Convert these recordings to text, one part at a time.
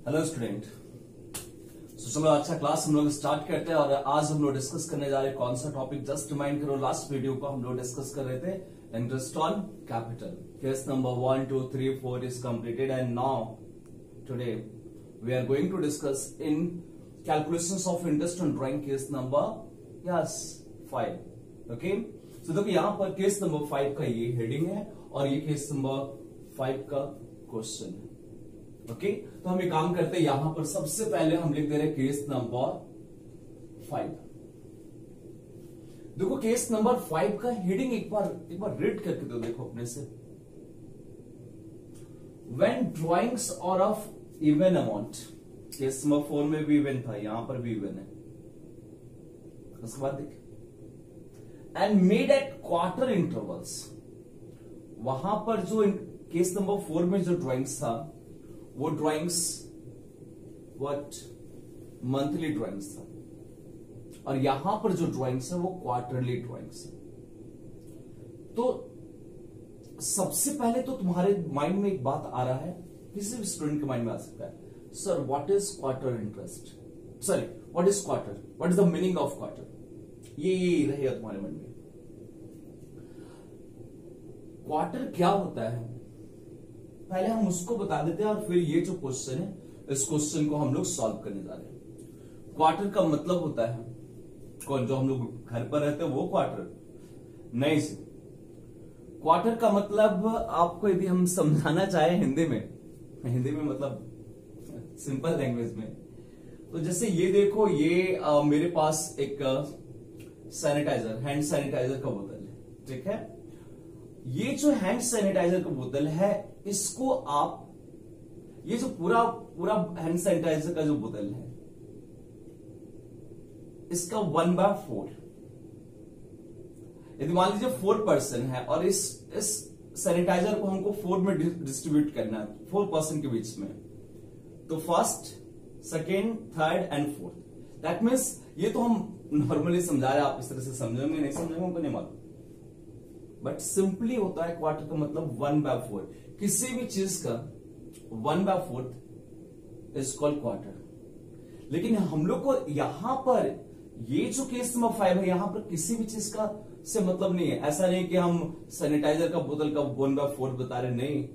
Hello student. चलो अच्छा class हम लोग स्टार्ट करते हैं और आज हम लोग डिस्कस करने जा रहे हैं कौन सा टॉपिक। जस्ट रिमाइंड करो, लास्ट वीडियो को हम लोग डिस्कस कर रहे थे interest on capital. Case number 1, 2, 3, 4 is completed and now today we are going to discuss in calculations of interest on drawing case number 5। Okay, so देखो यहाँ पर केस नंबर 5 का ये हेडिंग है और ये केस नंबर 5 का क्वेश्चन है। ओके, तो हम एक काम करते हैं, यहां पर सबसे पहले हम लिख दे रहे केस नंबर 5। देखो केस नंबर 5 का हेडिंग एक बार रीड करके दो, देखो अपने से। When drawings are of even amount, case number 4 में भी इवन था, यहां पर भी इवन है। उसके बाद देखिए, and made at quarter intervals, वहां पर जो केस नंबर 4 में जो ड्राइंग्स था वो ड्राइंग्स व्हाट मंथली ड्राइंग्स था, और यहां पर जो ड्राइंग्स है वो क्वार्टरली ड्राइंग्स है। तो सबसे पहले तो तुम्हारे माइंड में एक बात आ रहा है, किसी भी स्टूडेंट के माइंड में आ सकता है, sir what is quarter interest, sorry what is quarter, what is the meaning of quarter. ये रहेगा तुम्हारे मन में। क्वार्टर क्या होता है पहले हम उसको बता देते हैं, और फिर ये जो क्वेश्चन है इस क्वेश्चन को हम लोग सॉल्व करने जा रहे हैं। क्वार्टर का मतलब होता है, कौन जो हम लोग घर पर रहते हैं वो क्वार्टर नहीं से। क्वार्टर का मतलब आपको यदि हम समझाना चाहे हिंदी में मतलब सिंपल लैंग्वेज में, तो जैसे ये देखो, ये मेरे पास एक सैनिटाइजर, हैंड सैनिटाइजर का बोतल है, ठीक है। ये जो हैंड सैनिटाइजर का बोतल है, इसको आप, ये जो पूरा हैंड सैनिटाइजर का जो बोतल है, इसका 1/4, यदि मान लीजिए 4% है और इस सैनिटाइजर को हमको 4 में डिस्ट्रीब्यूट करना है, 4% के बीच में, तो first, second, third and fourth. That means ये तो हम नॉर्मली समझा रहे हैं, आप इस तरह से समझेंगे नहीं समझेंगे हमको नहीं मालूम, बट सिंपली होता है क्वार्टर का मतलब 1/4। किसी भी चीज का 1/4 इज कॉल्ड क्वार्टर। लेकिन हम लोग को यहां पर ये जो केस नंबर 5 है, यहां पर किसी भी चीज का से मतलब नहीं है। ऐसा नहीं कि हम सैनिटाइजर का बोतल का 1/4 बता रहे, नहीं।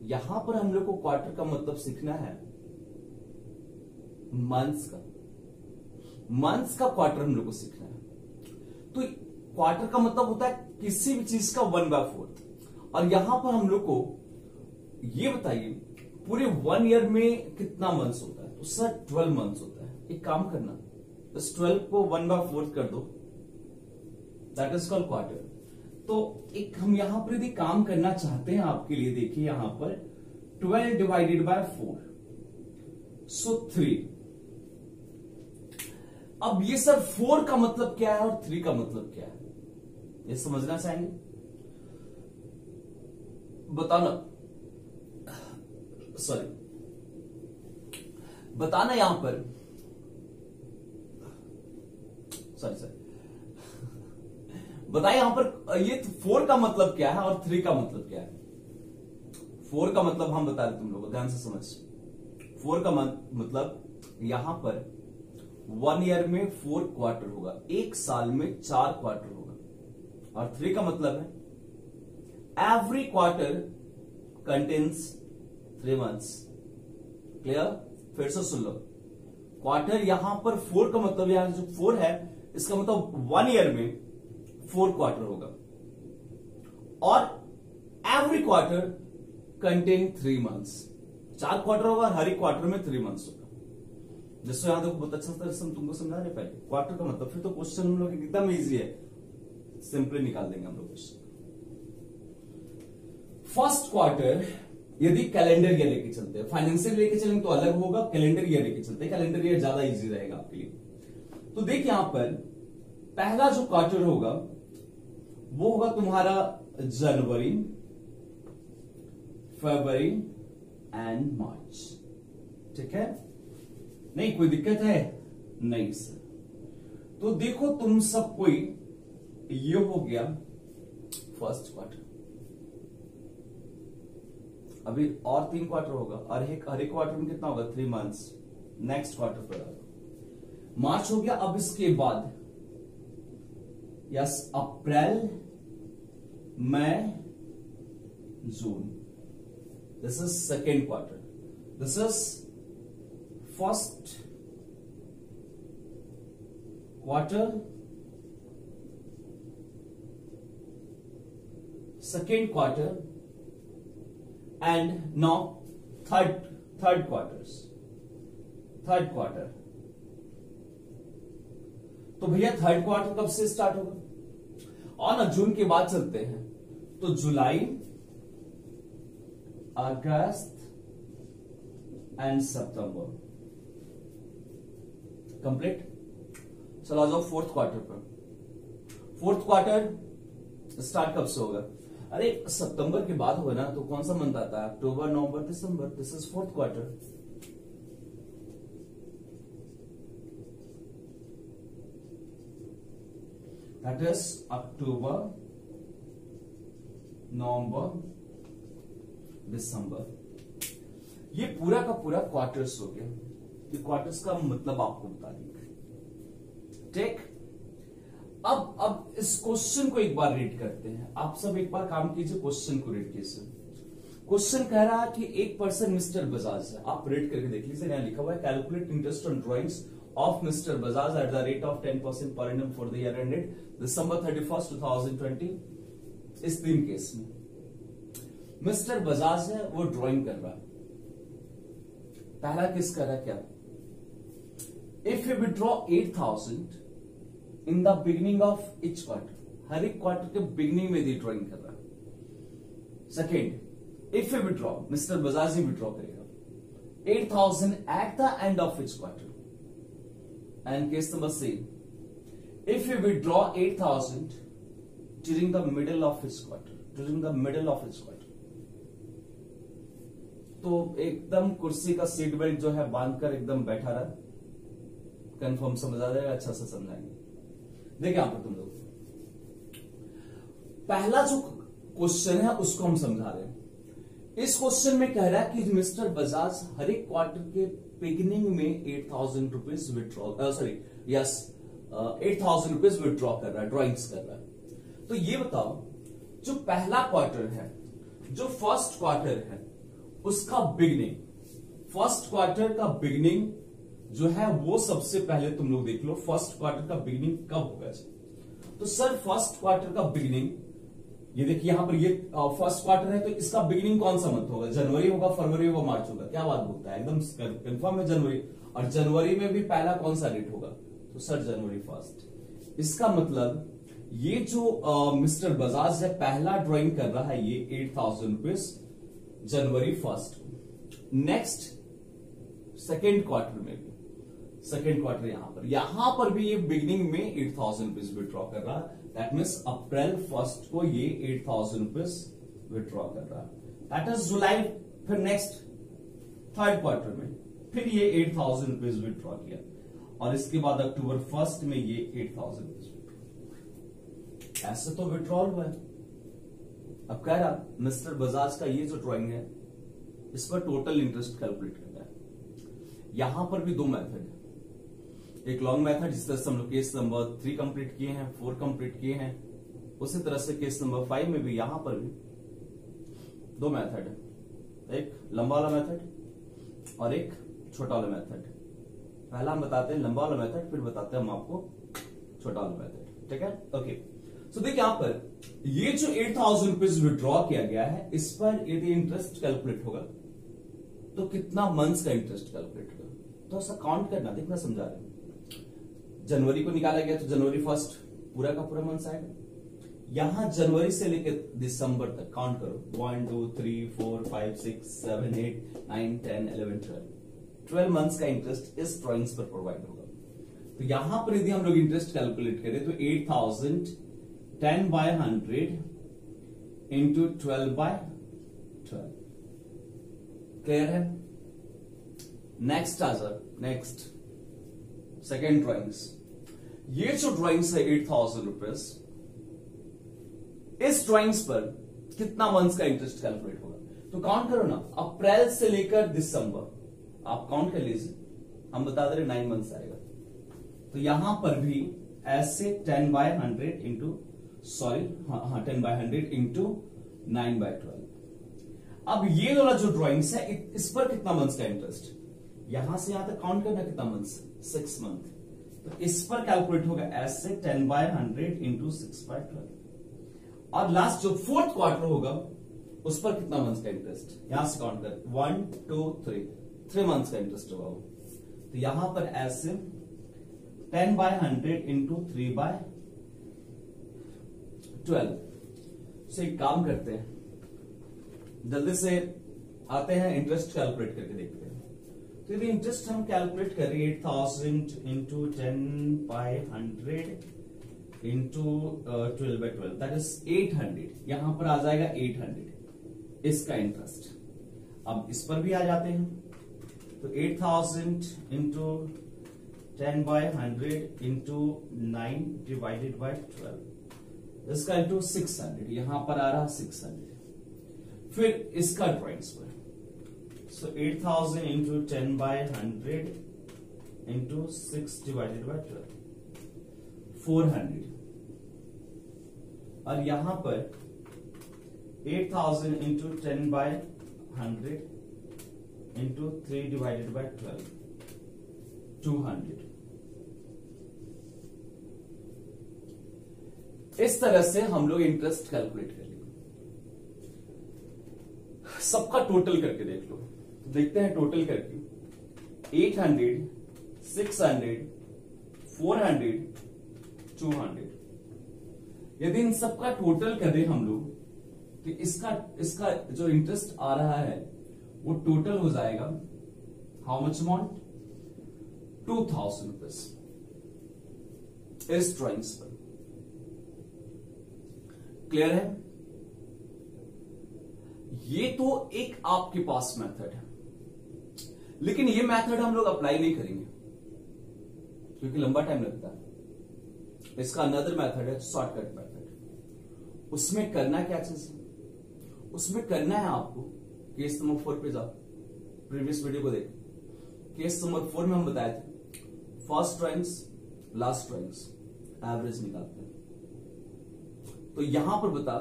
यहां पर हम लोग को क्वार्टर का मतलब सीखना है मंथ्स का क्वार्टर हम लोग को सीखना है। तो क्वार्टर का मतलब होता है किसी भी चीज का 1/4। और यहां पर हम लोग को ये बताइए पूरे 1 ईयर में कितना मंथ्स होता है, तो सर 12 मंथ्स होता है। एक काम करना, इस 12 को 1/4 कर दो, दैट इज कॉल्ड क्वार्टर। तो एक हम यहां पर यदि काम करना चाहते हैं आपके लिए, देखिए यहां पर 12 डिवाइडेड बाय 4, सो 3। अब ये सर 4 का मतलब क्या है और 3 का मतलब क्या है, ये समझना चाहेंगे, बताना यहां पर, बताइए यहां पर ये 4 का मतलब क्या है और 3 का मतलब क्या है। 4 का मतलब हम बता रहे तुम लोगों को, ध्यान से समझ। 4 का मतलब यहां पर 1 ईयर में 4 क्वार्टर होगा, एक साल में 4 क्वार्टर होगा। और 3 का मतलब है every quarter contains 3 months. Clear? फिर से सुन लो, क्वार्टर यहां पर 4 का मतलब, यहां जो 4 है इसका मतलब 1 ईयर में 4 क्वार्टर होगा, और every quarter contain 3 months. 4 quarter होगा और हर एक क्वार्टर में 3 मंथ्स होगा। जिससे यहां देखो बहुत अच्छा तरह से तुमको समझा रहे पहले क्वार्टर का मतलब, फिर तो क्वेश्चन हम लोग एकदम इजी है, सिंपली निकाल देंगे हम लोग क्वेश्चन। फर्स्ट क्वार्टर यदि कैलेंडर ईयर लेके चलते हैं, फाइनेंशियल लेके चलेंगे तो अलग होगा, कैलेंडर ईयर लेके चलते हैं, कैलेंडर ईयर ज्यादा इजी रहेगा आपके लिए। तो देख यहां पर पहला जो क्वार्टर होगा वो होगा तुम्हारा जनवरी, फरवरी एंड मार्च, ठीक है। नहीं कोई दिक्कत है? नहीं सर। तो देखो तुम सब कोई, ये हो गया फर्स्ट क्वार्टर। अभी और 3 क्वार्टर होगा, और हर एक क्वार्टर में कितना होगा 3 मंथ्स। नेक्स्ट क्वार्टर पर मार्च हो गया। अब इसके बाद yes April May June, this is second quarter, this is first quarter, second quarter, and now third quarter। तो भैया थर्ड क्वार्टर कब से स्टार्ट होगा? और ना जून के बाद चलते हैं, तो जुलाई, अगस्त एंड सितंबर कंप्लीट। चलो आ जाओ फोर्थ क्वार्टर पर। फोर्थ क्वार्टर स्टार्ट कब से होगा? अरे सितंबर के बाद होगा ना, तो कौन सा मंथ आता है? October, November, December, this is fourth quarter. That is October, November, December. ये पूरा का पूरा क्वार्टर्स हो गया। ये क्वार्टर्स का मतलब आपको बता देंगे, ठीक। अब इस क्वेश्चन को एक बार रीड करते हैं। आप सब एक बार काम कीजिए, क्वेश्चन को रीड कीजिए। क्वेश्चन कह रहा है कि एक पर्सन मिस्टर बजाज है। आप रीड करके देख लीजिए, यहाँ लिखा हुआ है calculate interest on drawings of mister Bajaj at the rate of 10% per annum for the year ended December 31st, 2020। इस 3 केस में मिस्टर बजाज है, वो ड्रॉइंग कर रहा है। पहला केस कर रहा है क्या? If you withdraw 8,000 in the beginning of each quarter, हर एक क्वार्टर के बिगिनिंग में ड्रॉइंग कर रहा है। Second, if you withdraw, mister Bajaj ही विड्रॉ करेगा 8,000 at the end of each quarter. And case number C, if you withdraw 8,000 during the middle of each quarter, during the middle of each quarter. तो एकदम कुर्सी का seat belt जो है बांधकर एकदम बैठा रहा, कंफर्म समझ आ जाएगा, अच्छा से समझाएंगे। देखिए यहां पर तुम लोग, पहला जो क्वेश्चन है उसको हम समझा रहे हैं। इस क्वेश्चन में कह रहा है कि मिस्टर बजाज हर एक क्वार्टर के बिगिनिंग में 8,000 रुपीज विड्रॉ, 8,000 रुपीज विड्रॉ कर रहा है, ड्रॉइंग्स कर रहा है। तो ये बताओ, जो पहला क्वार्टर है, जो फर्स्ट क्वार्टर है, उसका बिगिनिंग, फर्स्ट क्वार्टर का बिगिनिंग जो है वो सबसे पहले तुम लोग देख लो, फर्स्ट क्वार्टर का बिगिनिंग कब होगा। तो सर फर्स्ट क्वार्टर का बिगिनिंग, ये देखिए यहां पर ये फर्स्ट क्वार्टर है, तो इसका बिगिनिंग कौन सा मंथ होगा? जनवरी होगा, फरवरी होगा, मार्च होगा? क्या बात बोलता है, एकदम कंफर्म है जनवरी। और जनवरी में भी पहला कौन सा डेट होगा? तो सर जनवरी 1। इसका मतलब ये जो मिस्टर बजाज है पहला ड्रॉइंग कर रहा है, ये 8,000 रुपीज जनवरी 1। नेक्स्ट सेकेंड क्वार्टर में भी, सेकेंड क्वार्टर यहां पर भी ये बिगिनिंग में 8,000 रुपीज विड्रॉ कर रहा है। दैट मीन्स अप्रैल 1 को ये 8,000 रुपीज विड्रॉ कर रहा है। That is July. फिर नेक्स्ट थर्ड क्वार्टर में फिर ये 8,000 रुपीज विड्रॉ किया, और इसके बाद अक्टूबर 1 में ये 8,000 रुपीज विड्रॉ। ऐसे तो विड्रॉल हुआ है। अब कह रहा मिस्टर बजाज का ये जो ड्रॉइंग है, इस पर टोटल इंटरेस्ट कैलकुलेट करना है। यहां पर भी 2 मेथड है, एक लॉन्ग मेथड जिस तरह से हम लोग केस नंबर 3 कंप्लीट किए हैं, 4 कंप्लीट किए हैं, उसी तरह से केस नंबर 5 में भी यहां पर भी 2 मेथड है, एक लंबा वाला मेथड और एक छोटा वाला मेथड। पहला हम बताते हैं लंबा वाला मेथड, फिर बताते हैं हम आपको छोटा वाला मेथड, ठीक है। ओके, सो देखिए यहां पर ये जो 8,000 रुपीज विड्रॉ किया गया है, इस पर यदि इंटरेस्ट कैलकुलेट होगा तो कितना मंथ्स का इंटरेस्ट कैलकुलेट होगा, तो ऐसा काउंट करना, देखना, समझा रहे हैं। जनवरी को निकाला गया तो जनवरी 1 पूरा का पूरा मंथ आएगा। यहां जनवरी से लेकर दिसंबर तक काउंट करो, 1 2 3 4 5 6 7 8 9 10 11 12 मंथ्स का इंटरेस्ट इस ड्रॉइंग्स पर प्रोवाइड होगा। तो यहां पर यदि हम लोग इंटरेस्ट कैलकुलेट करें तो 8,000 10/100 इंटू 12/12। क्लियर है। नेक्स्ट आ जाए, नेक्स्ट सेकेंड ड्रॉइंग्स। ये जो ड्रॉइंग्स है 8,000 रुपीज, इस ड्रॉइंग्स पर कितना मंथ्स का इंटरेस्ट कैलकुलेट होगा? तो काउंट करो ना, अप्रैल से लेकर दिसंबर आप काउंट कर लीजिए, हम बता दे रहे 9 मंथ्स आएगा। तो यहां पर भी ऐसे 10/100 इंटू 10/100 इंटू 9/12। अब ये वाला जो ड्राइंग्स है इस पर कितना मंथ्स का इंटरेस्ट, यहां से यहां तक काउंट करना कितना मंथ्स, 6 मंथ। तो इस पर कैलकुलेट होगा ऐसे 10/100 इंटू 6/12। और लास्ट जो 4th क्वार्टर होगा उस पर कितना मंथ्स का इंटरेस्ट, यहां से काउंट कर 1 2 3 मंथ्स का इंटरेस्ट होगा वो। तो यहां पर ऐसे 10/100 इंटू 3/12। से एक काम करते हैं, जल्दी से आते हैं इंटरेस्ट कैलकुलेट करके देखते हैं। तो यदि इंटरेस्ट हम कैलकुलेट करें 8000 इंटू 10/100 इंटू 12/12 दैट इज 800। यहां पर आ जाएगा 800 इसका इंटरेस्ट। अब इस पर भी आ जाते हैं, तो 8000 इंटू 10/100 इंटू 9/12 इसका इंटू 600, यहां पर आ रहा 600। फिर इसका ड्राइंग्स पर, सो 8000 इंटू 10/100 इंटू 6/12 400। और यहां पर 8000 इंटू 10/100 इंटू 3/12 200। इस तरह से हम लोग इंटरेस्ट कैलकुलेट कर लेंगे। सबका टोटल करके देख लो, देखते हैं टोटल करके 800 600 400 200। यदि इन सबका टोटल करें हम लोग तो इसका जो इंटरेस्ट आ रहा है वो टोटल हो जाएगा हाउ मच अमाउंट, 2000 रुपीज इस ड्राइंग्स पर। क्लियर है? ये तो एक आपके पास मेथड है, लेकिन ये मेथड हम लोग अप्लाई नहीं करेंगे क्योंकि लंबा टाइम लगता है। इसका अनदर मेथड है शॉर्टकट मेथड। उसमें करना क्या चीज है, उसमें करना है आपको केस नंबर 4 पे जाओ, प्रीवियस वीडियो को देख। केस नंबर 4 में हम बताए थे first drawings last drawings average निकालते हैं। तो यहां पर बता,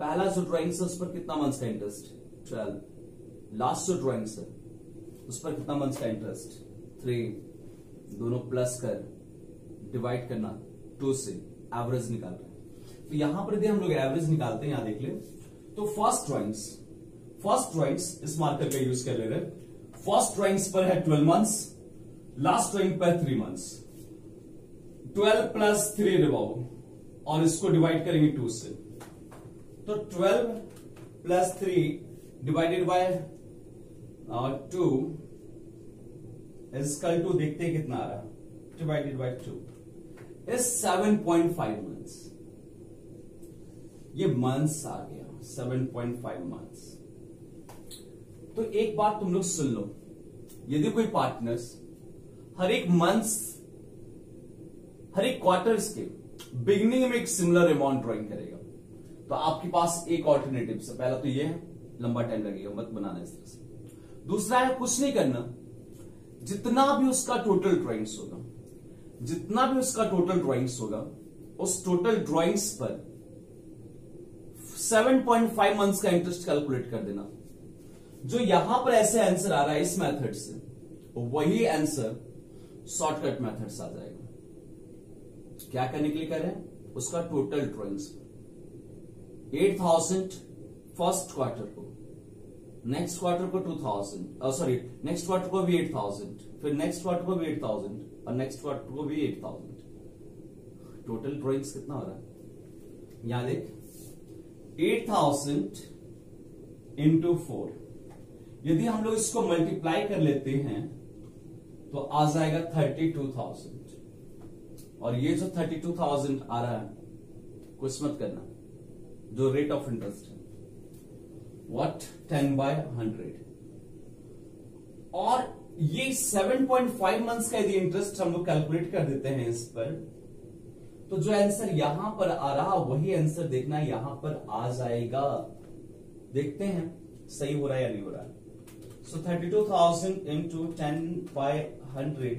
पहला जो ड्राइंग्स है उस पर कितना मंथ्स का इंटरेस्ट 12, लास्ट जो ड्राइंग्स है उस पर कितना मंथ्स का इंटरेस्ट 3, दोनों प्लस कर डिवाइड करना 2 से एवरेज निकाल रहे हैं। तो यहां पर यदि हम लोग एवरेज निकालते हैं, यहां देख ले, तो फर्स्ट ड्राइंग्स इस मार्कर का यूज कर ले रहे। फर्स्ट ड्राइंग्स पर है 12 मंथ्स, लास्ट ड्राइंग पर 3 मंथ्स। 12 प्लस 3 डिवाइड, और इसको डिवाइड करेंगे 2 से, तो 12 plus 3 divided by 2 is equal to, देखते हैं कितना आ रहा, डिवाइडेड बाय 2 इज 7.5 मंथ्स। ये मंथ्स आ गया 7.5 मंथ्स। तो एक बात तुम लोग सुन लो, यदि कोई पार्टनर्स हर एक मंथ्स हर एक क्वार्टर्स के बिगिनिंग में एक सिमिलर अमाउंट ड्रॉइंग करेगा, तो आपके पास एक ऑल्टरनेटिव है। पहला तो ये है, लंबा टाइम लगेगा, मत बनाना इस तरह से। दूसरा है कुछ नहीं करना, जितना भी उसका टोटल ड्रॉइंग्स होगा उस टोटल ड्रॉइंग्स पर 7.5 मंथ्स का इंटरेस्ट कैलकुलेट कर देना। जो यहां पर ऐसे आंसर आ रहा है इस मेथड से, वही आंसर शॉर्टकट मेथड से आ जाएगा। क्या करने के लिए कर रहे हैं, उसका टोटल ड्रॉइंग्स 8000 फर्स्ट क्वार्टर को, नेक्स्ट क्वार्टर को 2000, सॉरी नेक्स्ट क्वार्टर को भी 8000, फिर नेक्स्ट क्वार्टर को भी 8000 और नेक्स्ट क्वार्टर को भी 8000। टोटल ड्रॉइंग्स कितना हो रहा है, यहां देख 8000 इंटू 4। यदि हम लोग इसको मल्टीप्लाई कर लेते हैं तो आ जाएगा 32,000। और ये जो 32,000 आ रहा है कुछ मत करना, जो रेट ऑफ इंटरेस्ट है व्हाट 10/100। और ये 7.5 मंथ्स का यदि इंटरेस्ट हम लोग कैलकुलेट कर देते हैं इस पर, तो जो आंसर यहां पर आ रहा वही आंसर देखना यहां पर आ जाएगा। देखते हैं सही हो रहा है या नहीं हो रहा है? सो 32,000 इंटू 10/100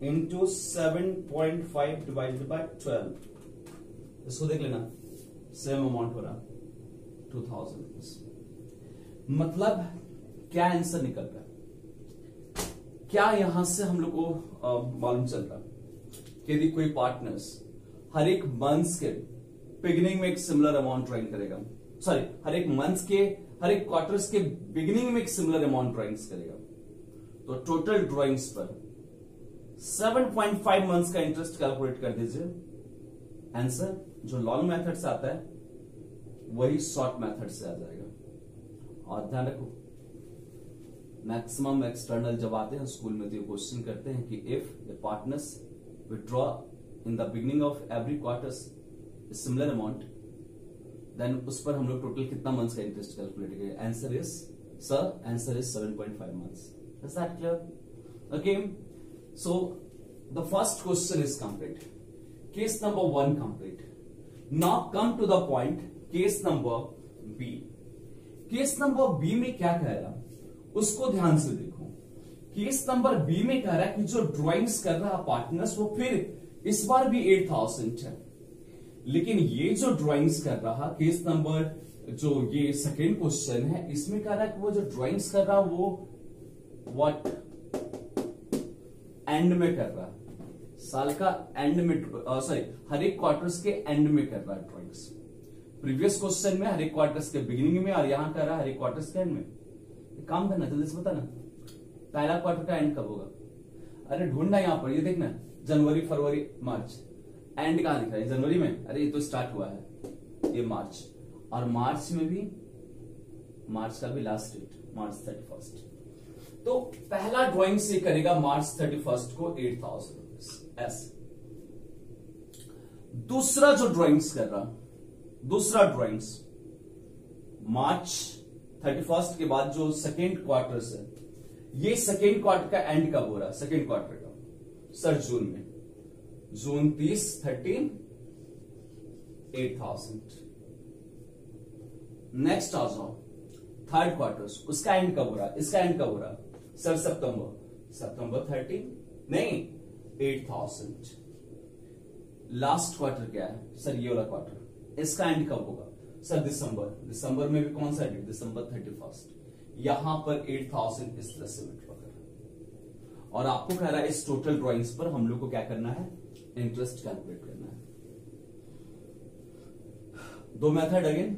इंटू 7.5 डिवाइडेड बाय 12, इसको देख लेना, सेम अमाउंट हो रहा 2000 रुपीज। मतलब क्या आंसर निकल रहा है? क्या यहां से हम लोग को मालूम चल रहा कि यदि कोई पार्टनर्स हर एक मंथ्स के बिगिनिंग में एक सिमिलर अमाउंट ड्राइंग करेगा, सॉरी हर एक मंथ्स के, हर एक क्वार्टर्स के बिगिनिंग में एक सिमिलर अमाउंट ड्राइंग्स करेगा, तो टोटल ड्राइंग्स पर 7.5 मंथ्स का इंटरेस्ट कैलकुलेट कर दीजिए। आंसर जो लॉन्ग मेथड से आता है वही शॉर्ट मेथड से आ जाएगा। और ध्यान रखो, मैक्सिमम एक्सटर्नल जब आते हैं स्कूल में तो ये क्वेश्चन करते हैं कि if the partners withdraw in the beginning of every quarters similar amount, then उस पर हम लोग टोटल कितना मंथ्स का इंटरेस्ट कैलकुलेट करेंगे। Answer is sir, answer is 7.5 मंथ्स। Is that clear? Okay, so the first question is complete, case number 1 complete. Now come to the point, case number B. Case number B में क्या कह रहा उसको ध्यान से देखो। केस नंबर बी में कह रहा है कि जो ड्राइंग्स कर रहा पार्टनर्स वो फिर इस बार भी 8000 है, लेकिन ये जो ड्राइंग्स कर रहा केस नंबर जो ये सेकेंड क्वेश्चन है, इसमें कह रहा है कि वो जो ड्राइंग्स कर रहा वो व्हाट एंड में कर रहा, साल का एंड में, सॉरी हर एक क्वार्टर्स के एंड में कर रहा है ड्राइंग्स। प्रीवियस क्वेश्चन में हर एक क्वार्टर्स के बिगिनिंग में और यहां कर रहा है हर एक क्वार्टर्स के एंड में। काम करना जल्दी से बता ना, पहला क्वार्टर का एंड कब होगा? अरे ढूंढना यहां पर, ये देखना जनवरी फरवरी मार्च, एंड कहां दिख रहा है? जनवरी में, अरे ये तो स्टार्ट हुआ है, ये मार्च, और मार्च में भी, मार्च का भी लास्ट डेट मार्च 31। तो पहला ड्राइंग से करेगा मार्च 31 को 8000 रुपीज ऐसे। दूसरा जो ड्राइंग्स कर रहा, दूसरा ड्राइंग्स मार्च 31 के बाद जो सेकेंड क्वार्टर है, ये सेकेंड क्वार्टर का एंड कब हो रहा है? सेकेंड क्वार्टर का सर जून में, जून 30 13 8000। नेक्स्ट आ जाओ थर्ड क्वार्टर, उसका एंड कब हो रहा है? इसका एंड कब हो रहा है? सर सितंबर, सितंबर 13 नहीं 8000। लास्ट क्वार्टर क्या है सर? ये वाला क्वार्टर, इसका एंड कब होगा? सर दिसंबर, दिसंबर में भी कौन सा डेट? दिसंबर 31। यहां पर 8000 इस तरह से विड्रॉ कर रहा है, और आपको कह रहा है इस टोटल ड्राइंग्स पर हम लोग को क्या करना है? इंटरेस्ट कैलकुलेट करना है। दो मेथड अगेन,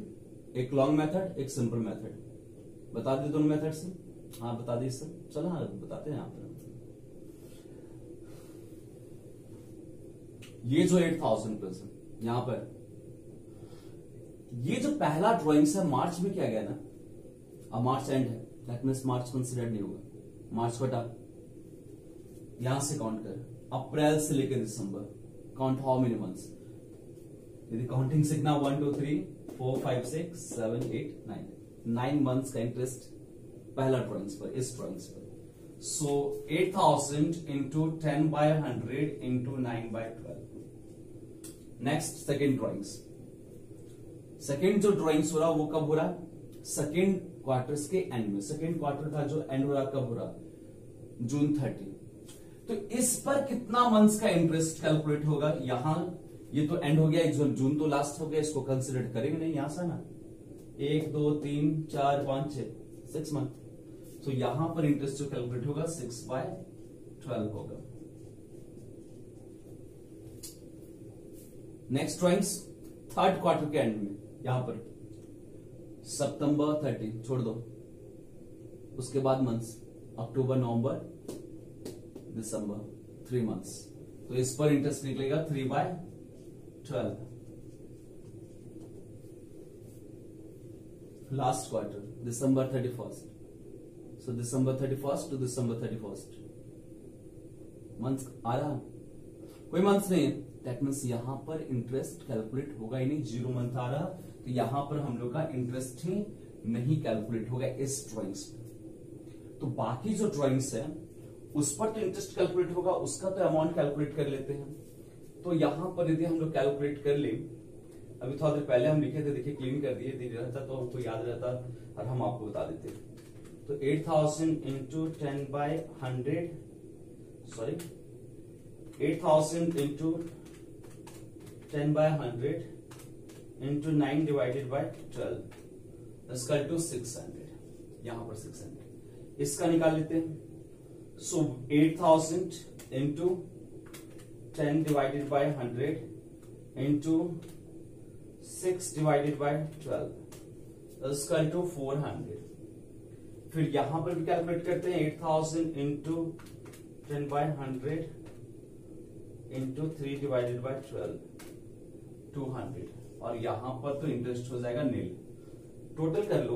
एक लॉन्ग मेथड, एक सिंपल मेथड। बता दे दोनों मेथड से? हाँ बता दी सर, चलो हाँ बताते हैं यहां पर। ये जो 8000 प्लस है यहां पर, ये जो पहला ड्राइंग्स है मार्च में किया गया ना, अब मार्च एंड है, दैट मीन्स मार्च कंसिडर नहीं होगा। मार्च बटा यहां से काउंट कर, अप्रैल से लेकर दिसंबर, काउंट हाउ मेनी मंथ्स? यदि काउंटिंग सीखना 1 2 3 4 5 6 7 8 9 मंथ्स का इंटरेस्ट पहला ड्राइंग्स पर, इस ड्राइंग्स पर। सो 8000 into 10/100 into 9/12। Next second drawings, second जो ड्राइंग्स हो रहा वो कब हो रहा? सेकेंड क्वार्टर्स के एंड में। सेकेंड क्वार्टर का जो एंड हो रहा कब हो रहा? जून 30। तो इस पर कितना मंथ्स का इंटरेस्ट कैलकुलेट होगा? यहां ये तो एंड हो गया, जून तो लास्ट हो गया, इसको कंसिडर करेंगे नहीं यहां से ना। 1 2 3 4 5 6 मंथ, तो यहां पर इंटरेस्ट जो कैलकुलेट होगा 6/12 होगा। नेक्स्ट ड्राइंग्स थर्ड क्वार्टर के एंड में, यहां पर सितंबर 30 छोड़ दो, उसके बाद मंथ्स अक्टूबर नवंबर दिसंबर 3 मंथ्स, तो इस पर इंटरेस्ट निकलेगा 3/12। Last quarter December 31, so December 31 to December 31 month आ रहा, कोई मंथ नहीं है, दैट मीन्स यहां पर इंटरेस्ट कैलकुलेट होगा ही नहीं। 0 मंथ आ रहा तो यहां पर हम लोग का इंटरेस्ट ही नहीं कैलकुलेट होगा इस ड्राइंग्स पे। तो बाकी जो ड्राइंग्स है उस पर तो इंटरेस्ट कैलकुलेट होगा, उसका तो अमाउंट कैलकुलेट कर लेते हैं। तो यहां पर यदि हम लोग कैलकुलेट कर ले अभी थोड़ा देर पहले हम लिखे थे, देखिए क्लीन कर दिए, धीरे रहता तो हमको याद रहता और हम आपको बता देते। तो 8000 into 10/100, sorry 8000 into 10/100 into 9 divided by 12 is equal to 600। यहां पर 600 इसका निकाल लेते हैं। So 8000 into 10 divided by 100 into 6 divided by 12 is equal to 400। फिर यहां पर भी कैलकुलेट करते हैं 8000 इंटू 10/100 इंटू 3 डिवाइडेड बाय 12 200, और यहां पर तो इंटरेस्ट हो जाएगा नील। टोटल कर लो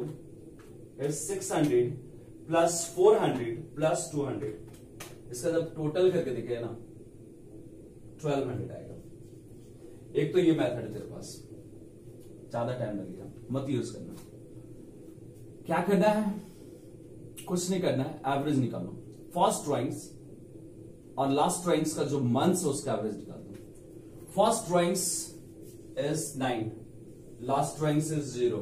600 प्लस 400 प्लस 200, इसका जब टोटल करके देखे ना 1200 आएगा। एक तो ये मेथड है तेरे पास, ज्यादा टाइम लगेगा, मत यूज करना। क्या करना है, कुछ नहीं करना है, एवरेज निकालना। फर्स्ट ड्राइंग्स और लास्ट ड्राइंग्स का जो मंथ्स है उसका एवरेज निकाल दो। First drawings is 9, last drawings is 0,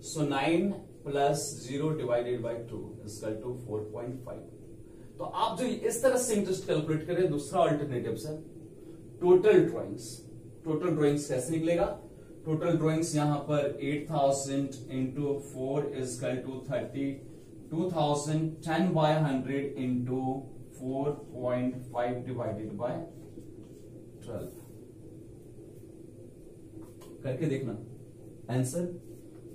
so 9 plus 0 divided by 2 is equal to 4.5। तो आप जो इस तरह से इंटरेस्ट कैलकुलेट करें, दूसरा अल्टरनेटिव है टोटल ड्राइंग्स। टोटल ड्राइंग्स कैसे निकलेगा, टोटल ड्राइंग्स यहां पर 8000 into 4 is equal to 30, 2000 10/100 into 4.5 divided by 12 करके देखना आंसर।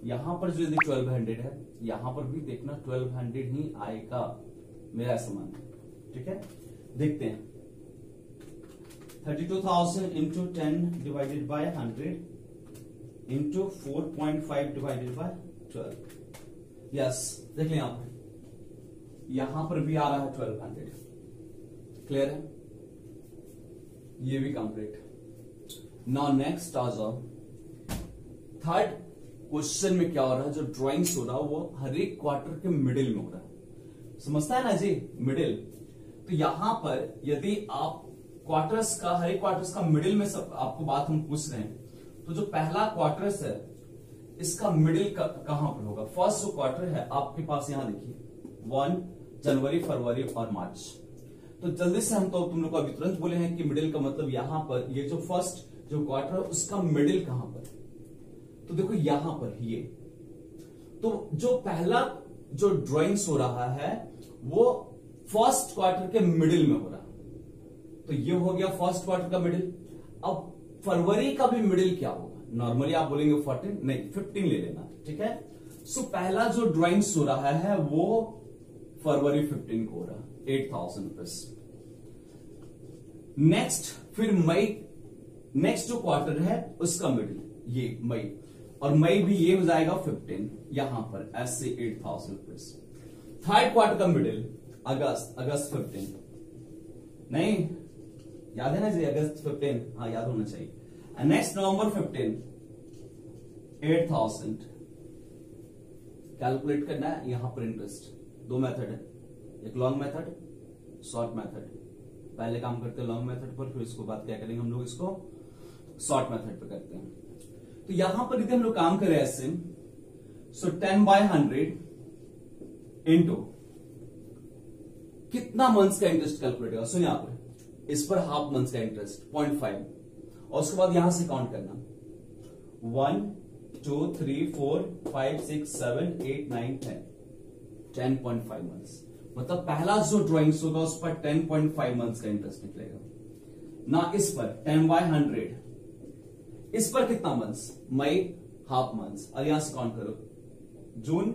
यहां पर जो यदि 1200 है, यहां पर भी देखना 1200 ही आएगा, मेरा ऐसा मानना, ठीक है। देखते हैं 32,000 into 10 divided by 100 into 4.5 divided by 12। Yes, देख लें यहां पर भी आ रहा है 1200। क्लियर है, ये भी कंप्लीट। नाउ नेक्स्ट आ जाओ थर्ड क्वेश्चन में। क्या हो रहा है, जो ड्राइंग्स हो रहा है वो हर एक क्वार्टर के मिडिल में हो रहा है, समझता है ना जी, मिडिल। तो यहां पर यदि आप क्वार्टर्स का, हर एक क्वार्टर्स का मिडिल में सब आपको बात हम पूछ रहे हैं, तो जो पहला क्वार्टर्स है इसका मिडिल कहां पर होगा। फर्स्ट जो क्वार्टर है आपके पास यहां देखिए 1 जनवरी, फरवरी और मार्च। तो जल्दी से हम तो तुम लोग को अभी तुरंत बोले हैं कि मिडिल का मतलब यहां पर ये जो फर्स्ट जो क्वार्टर है उसका मिडिल कहां पर, तो देखो यहां पर ये। तो जो पहला जो ड्राइंग्स हो रहा है वो फर्स्ट क्वार्टर के मिडिल में हो रहा है, तो ये हो गया फर्स्ट क्वार्टर का मिडिल। अब फरवरी का भी मिडिल क्या होगा, नॉर्मली आप बोलेंगे 14, नहीं 15 ले लेना, ठीक है। सो पहला जो ड्राइंग्स हो रहा है वो फरवरी 15 को हो रहा है 8000 रुपीज। नेक्स्ट फिर मई, नेक्स्ट जो क्वार्टर है उसका मिडिल ये मई, और मई भी ये हो जाएगा 15 यहां पर ऐसे 8000 रुपीज। थर्ड क्वार्टर का मिडिल अगस्त, अगस्त 15, नहीं याद है ना जी, अगस्त 15, हाँ याद होना चाहिए। नेक्स्ट नवंबर 15 8000 कैलकुलेट करना है। यहां पर इंटरेस्ट दो मेथड है, एक लॉन्ग मेथड, शॉर्ट मेथड। पहले काम करते हैं लॉन्ग मेथड पर, फिर इसको बात क्या करेंगे हम लोग, इसको शॉर्ट मेथड पर करते हैं। तो यहां पर यदि हम लोग काम करें ऐसे, सो 10/100 इंटू कितना मंथ्स का इंटरेस्ट कैलकुलेट होगा, सुनिए आप, इस पर हाफ मंथ्स का इंटरेस्ट 0.5, और उसके बाद यहां से काउंट करना 1 2 3 4 5 6 7 8 9 10 10.5 मंथ्स। मतलब पहला जो ड्राइंग्स होगा उस पर 10.5 मंथ्स का इंटरेस्ट निकलेगा ना। इस पर 10/100, इस पर कितना मंथ्स, मई हाफ मंथ्स, और यहां से काउंट करो जून,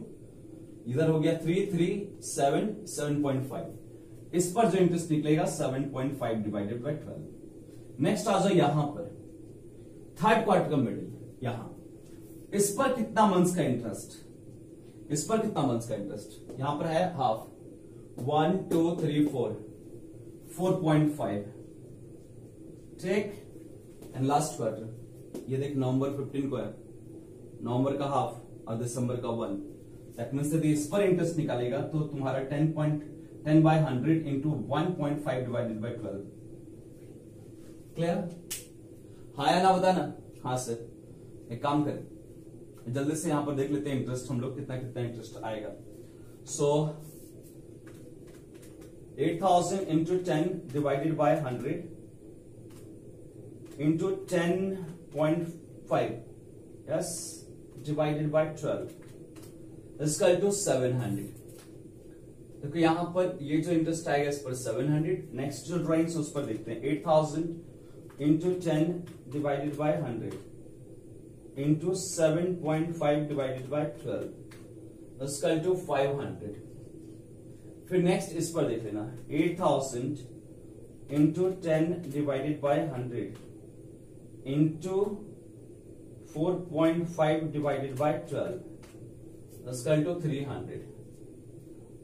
इधर हो गया 3 3 7 7.5, इस पर जो इंटरेस्ट निकलेगा 7.5 डिवाइडेड बाय 12। नेक्स्ट आ जाओ यहां पर थर्ड क्वार्टर का मिडिल, यहां इस पर कितना मंथ्स का इंटरेस्ट, इस पर कितना मंथ्स का इंटरेस्ट, यहां पर है हाफ 1 2 3 4 4.5, ठीक। एंड लास्ट क्वार्टर ये देख नवंबर 15 को है, नवंबर का हाफ और दिसंबर का 1। दैट मींस यदि इस पर इंटरेस्ट निकालेगा तो तुम्हारा 10/100 इंटू 1.5 डिवाइडेड बाय 12। क्लियर, हाँ या ना बताना, हाँ सर। एक काम करें, जल्दी से यहां पर देख लेते हैं इंटरेस्ट हम लोग कितना कितना इंटरेस्ट आएगा। सो 8000 into 10 divided by 100 into 10.5 yes divided by 12 इसका टू 700। देखो यहां पर ये जो इंटरेस्ट आएगा इस पर 700। नेक्स्ट जो ड्राइंग्स उस पर देखते हैं 8000 into 10 divided by 100 into 7.5 divided by 12 इसका टू 500। फिर नेक्स्ट इस पर देख लेना 8000 into 10 divided by 100 into 4.5 divided by 12 इसका टू 300।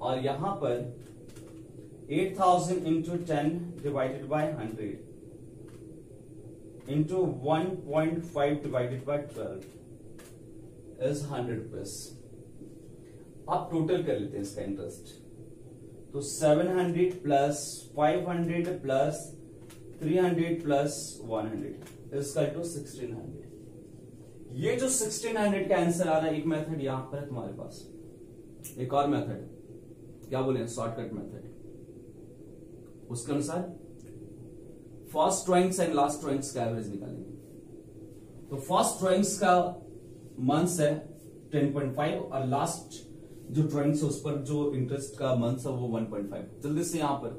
और यहां पर 8000 into 10 divided by 100 into 1.5 divided by 12 is 100 rupees. आप टोटल कर लेते हैं इसका इंटरेस्ट, तो 700 प्लस 500 प्लस 300 प्लस 100 इसका टू 1600। ये जो 1600 का आंसर आ रहा है, एक मेथड यहां पर है तुम्हारे पास, एक और मेथड क्या बोले शॉर्टकट मेथड। उसके अनुसार first drawings and last drawings का एवरेज निकालेंगे। तो फर्स्ट ड्राइंग्स का मंथ्स है 10.5 और लास्ट जो ड्राइंग्स है उस पर जो इंटरेस्ट का मंथ्स है वो 1.5। जल्दी से यहां पर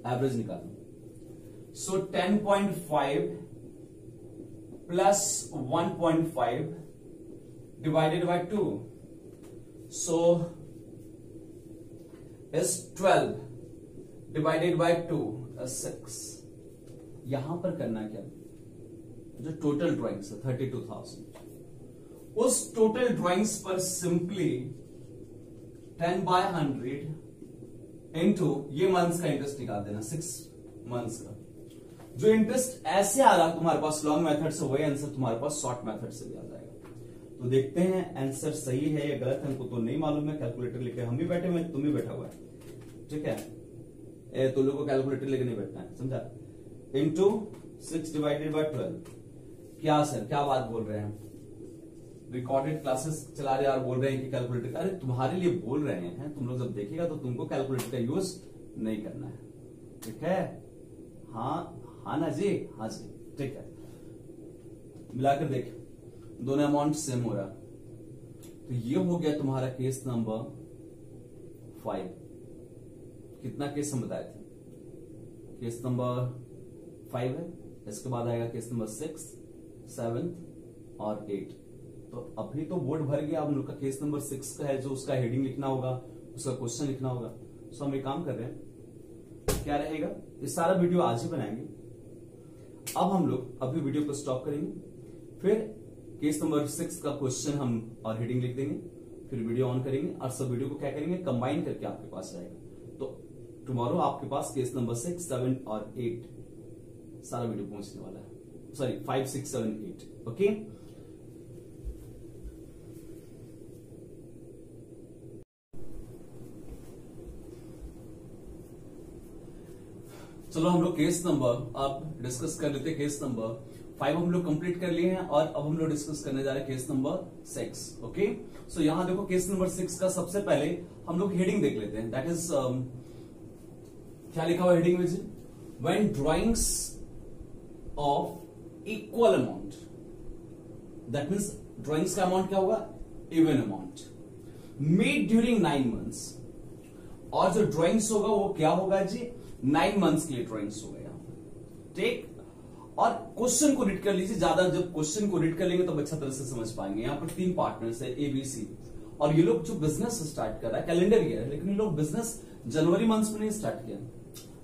एवरेज निकालें। सो 10.5 plus 1.5 divided by 2 so is 12 divided by 2 is 6। यहां पर करना क्या, जो टोटल ड्राइंग्स है 32,000, उस टोटल ड्राइंग्स पर सिंपली 10/100 इंटू ये मंथ्स का इंटरेस्ट निकाल देना, 6 मंथ्स का। जो इंटरेस्ट ऐसे आ रहा तुम्हारे पास लॉन्ग मेथड से, वही आंसर तुम्हारे पास शॉर्ट मेथड से भी आ जाएगा। तो देखते हैं आंसर सही है या गलत है, हमको तो नहीं मालूम है। कैलकुलेटर लेके हम भी बैठे हुए, तुम भी बैठा हुआ है, ठीक है। तो लोगों को कैलकुलेटर लेके नहीं बैठना है, समझा। Into 6 divided by 12। क्या सर क्या बात बोल रहे हैं, रिकॉर्डेड क्लासेस चला रहे हैं और बोल रहे हैं कि कैलकुलेटर, अरे तुम्हारे लिए बोल रहे हैं, तुम लोग जब देखेगा तो तुमको कैलकुलेटर का यूज नहीं करना है, ठीक है। हाँ ना जी, हाँ जी, ठीक है। मिलाकर देख, दोनों अमाउंट सेम हो रहा, तो ये हो गया तुम्हारा केस नंबर 5। कितना केस हम बताए थे, केस नंबर 5 है। इसके बाद आएगा केस नंबर 6, 7 और 8। तो अभी तो बोर्ड भर गया, हम लोग का केस नंबर 6 का है, जो उसका हेडिंग लिखना होगा, उसका क्वेश्चन लिखना होगा। सो हम एक काम कर रहे हैं, क्या रहेगा, ये सारा वीडियो आज ही बनाएंगे। अब हम लोग अभी वीडियो को स्टॉप करेंगे, फिर केस नंबर 6 का क्वेश्चन हम और हेडिंग लिख देंगे, फिर वीडियो ऑन करेंगे और सब वीडियो को क्या करेंगे, कंबाइन करके आपके पास आएगा। तो टुमारो आपके पास केस नंबर 6, 7 और 8 सारा वीडियो पहुंचने वाला है। सॉरी 5, 6, 7, 8। ओके, चलो हम लोग केस नंबर अब डिस्कस कर लेते हैं। केस नंबर 5 हम लोग कंप्लीट कर लिए हैं और अब हम लोग डिस्कस करने जा रहे हैं केस नंबर 6। ओके, सो यहां देखो केस नंबर 6 का सबसे पहले हम लोग हेडिंग देख लेते हैं। दैट इज क्या लिखा हुआ हेडिंग में, when drawings of equal amount, that means drawings का अमाउंट क्या होगा, even amount, made during 9 months. और जो ड्राइंग्स होगा वो क्या होगा जी, 9 मंथ्स के लिए ड्राइंग्स होगा यहां पर, ठीक। और क्वेश्चन को रीड कर लीजिए, ज्यादा जब क्वेश्चन को रीड कर लेंगे तो अच्छा तरह से समझ पाएंगे। यहाँ पर 3 पार्टनर्स है ABC, और ये लोग जो बिजनेस स्टार्ट कर रहा है कैलेंडर ईयर है, लेकिन ये लोग बिजनेस जनवरी मंथ्स में नहीं स्टार्ट किया,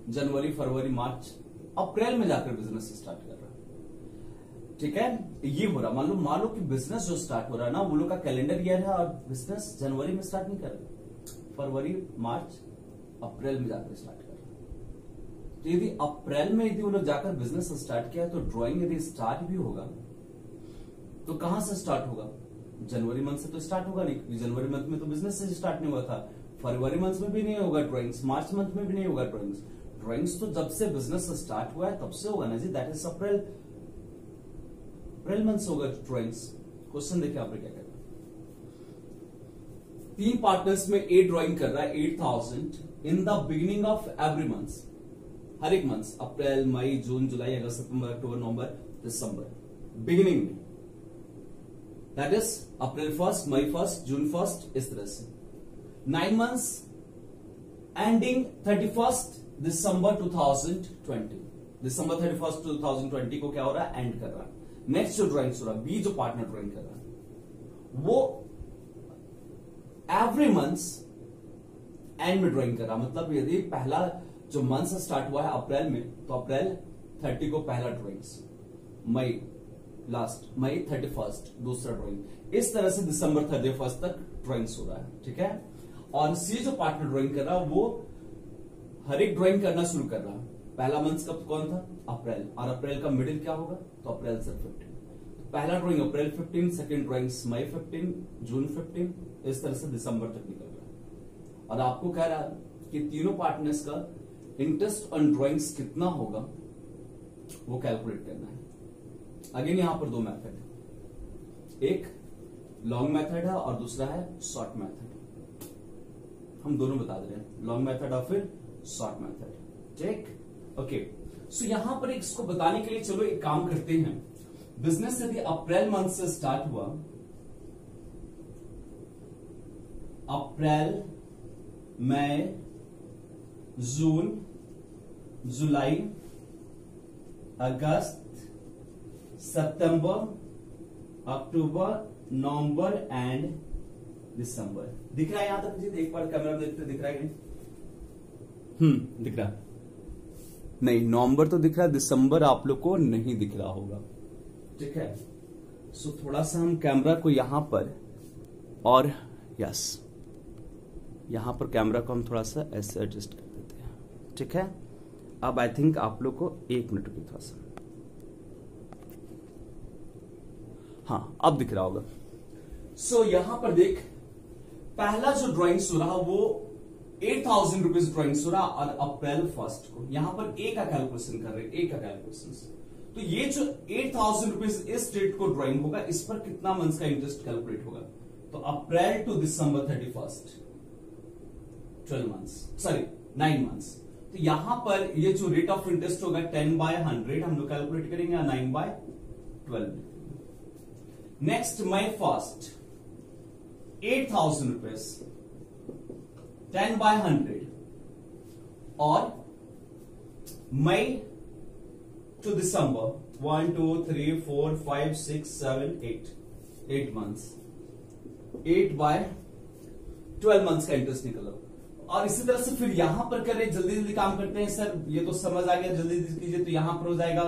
जनवरी, फरवरी, मार्च, अप्रैल में जाकर बिजनेस स्टार्ट कर रहा है, ठीक है। ये हो रहा, मान लो कि बिजनेस जो स्टार्ट हो रहा है ना, वो लोग का कैलेंडर ईयर है और बिजनेस जनवरी में स्टार्ट नहीं कर रहा, फरवरी, मार्च, अप्रैल में जाकर स्टार्ट कर रहा है। तो यदि अप्रैल में यदि वो लोग जाकर बिजनेस स्टार्ट किया, तो ड्राइंग यदि स्टार्ट भी होगा तो कहां से स्टार्ट होगा, जनवरी मंथ से तो स्टार्ट होगा नहीं, क्योंकि जनवरी मंथ में तो बिजनेस से स्टार्ट नहीं हुआ था, फरवरी मंथ में भी नहीं होगा ड्राइंग्स, मार्च मंथ में भी नहीं होगा ड्राइंग्स। ड्राइंग्स तो जब से बिजनेस स्टार्ट हुआ है तब से होगा ना जी, that is April. April month से होगा ड्राइंग्स। क्वेश्चन देखिए यहाँ पर क्या कहता है, 3 पार्टनर्स में ए ड्राइंग कर रहा है 8000 in the beginning of every month, हर एक मंथ, अप्रैल, मई, जून, जुलाई, अगस्त, सितंबर, अक्टूबर, नवंबर, दिसंबर, बिगिनिंग में, that is April 1st, May 1st, June 1st, इस तरह से 9 मंथ्स एंडिंग 31st दिसंबर 2020, दिसंबर 31st 2020 को क्या हो रहा है, एंड कर रहा है। नेक्स्ट जो ड्राइंग हो रहा है, बी जो पार्टनर ड्राइंग कर रहा है वो एवरी मंथ्स एंड में ड्राइंग कर रहा है। मतलब यदि पहला जो मंथ से स्टार्ट हुआ है अप्रैल में, तो अप्रैल 30 को पहला ड्राइंग्स, मई लास्ट, मई 31st दूसरा ड्राइंग, इस तरह से दिसंबर 31st तक ड्राइंग्स हो रहा है, ठीक है। और सी जो पार्टनर ड्राइंग कर रहा है वो हर एक ड्राइंग करना शुरू कर रहा है। पहला मंथ कब कौन था, अप्रैल, और अप्रैल का मिडिल क्या होगा, तो अप्रैल से 15, पहला ड्राइंग अप्रैल 15, सेकंड ड्राइंग्स मई 15, जून 15, इस तरह से दिसंबर तक निकल रहा है। और आपको कह रहा है कि तीनों पार्टनर्स का इंटरेस्ट ऑन ड्राइंग्स कितना होगा वो कैलकुलेट करना है। अगेन यहां पर 2 मेथड है, एक लॉन्ग मेथड है और दूसरा है शॉर्ट मेथड। हम दोनों बता दे रहे हैं, लॉन्ग मेथड और फिर शॉर्ट मेथड, ठीक, ओके। सो यहां पर इसको बताने के लिए चलो एक काम करते हैं। बिजनेस यदि अप्रैल मंथ से स्टार्ट हुआ, अप्रैल, मई, जून, जुलाई, अगस्त, सितंबर, अक्टूबर, नवंबर एंड दिसंबर। दिख रहा है यहां तक मुझे, एक बार कैमरा में देखते दिख रहा है कि दिख रहा नहीं, नवंबर तो दिख रहा है, दिसंबर आप लोग को नहीं दिख रहा होगा, ठीक है। सो थोड़ा सा हम कैमरा को यहां पर, और यस यहां पर कैमरा को हम थोड़ा सा ऐसे एडजस्ट कर देते हैं, ठीक है। अब आई थिंक आप लोग को 1 मिनट की थोड़ा सा, हाँ अब दिख रहा होगा। सो यहां पर देख, पहला जो ड्राइंग्स हो रहा वो 8000 रुपीज ड्राइंग्स हो रहा, और अप्रैल 1st को यहां पर ए का कैलकुलेशन कर रहे हैं, ए का कैलकुलेशन। तो ये जो 8000 रुपीज इस डेट को ड्राइंग होगा, इस पर कितना मंथ्स का इंटरेस्ट कैलकुलेट होगा, तो April to December 31st 12 months, sorry 9 months. तो यहां पर ये जो रेट ऑफ इंटरेस्ट होगा 10/100 हम लोग कैलकुलेट करेंगे, 9/12। नेक्स्ट मई 1st 8000 रुपीज 10/100, और मई टू दिसंबर 1 2 3 4 5 6 7 8 मंथ्स, 8/12 मंथ्स का इंटरेस्ट निकला। और इसी तरह से फिर यहां पर करें, जल्दी जल्दी काम करते हैं सर, ये तो समझ आ गया, जल्दी जल्दी कीजिए। तो यहां पर हो जाएगा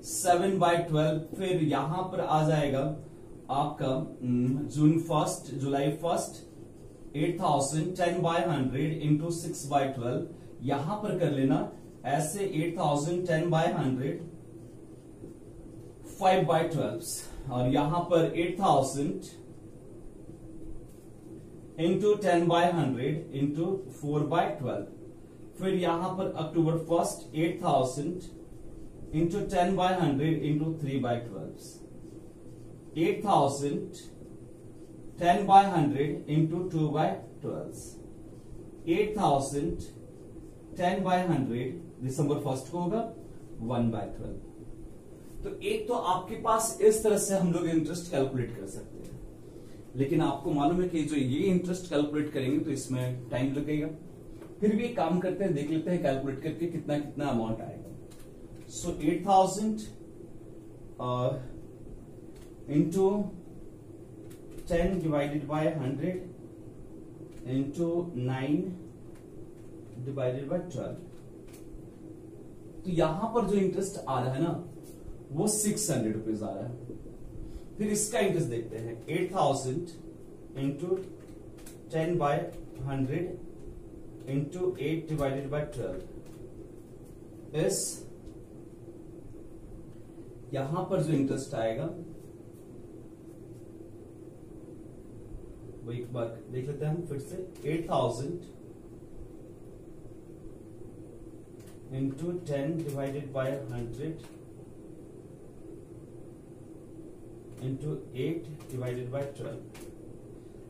7/12, फिर यहां पर आ जाएगा आपका जून 1st, जुलाई 1st 8000 10/100 इंटू 6/12, यहां पर कर लेना ऐसे 8000 10/100 5/12, और यहां पर 8000 इंटू 10/100 इंटू 4/12, फिर यहां पर अक्टूबर 1st 8000 इंटू 10/100 इंटू 3/12, 8000 10/100 इंटू 2/12, 8000 10/100 दिसंबर 1st को होगा 1/12। तो एक तो आपके पास इस तरह से हम लोग इंटरेस्ट कैलकुलेट कर सकते हैं, लेकिन आपको मालूम है कि जो ये इंटरेस्ट कैलकुलेट करेंगे तो इसमें टाइम लगेगा। फिर भी एक काम करते हैं, देख लेते हैं कैलकुलेट करके कितना कितना अमाउंट आएगा। सो 8000 into 10 divided by 100 into 9 divided by 12, तो यहां पर जो इंटरेस्ट आ रहा है ना वो 600 रुपीज आ रहा है। फिर इसका इंटरेस्ट देखते हैं, 8000 इंटू 10/100 इंटू 8 डिवाइडेड बाय 12 इस, यहां पर जो इंटरेस्ट आएगा वो एक बार देख लेते हैं हम फिर से, 8000 into 10 divided by 100 into 8 divided by 12,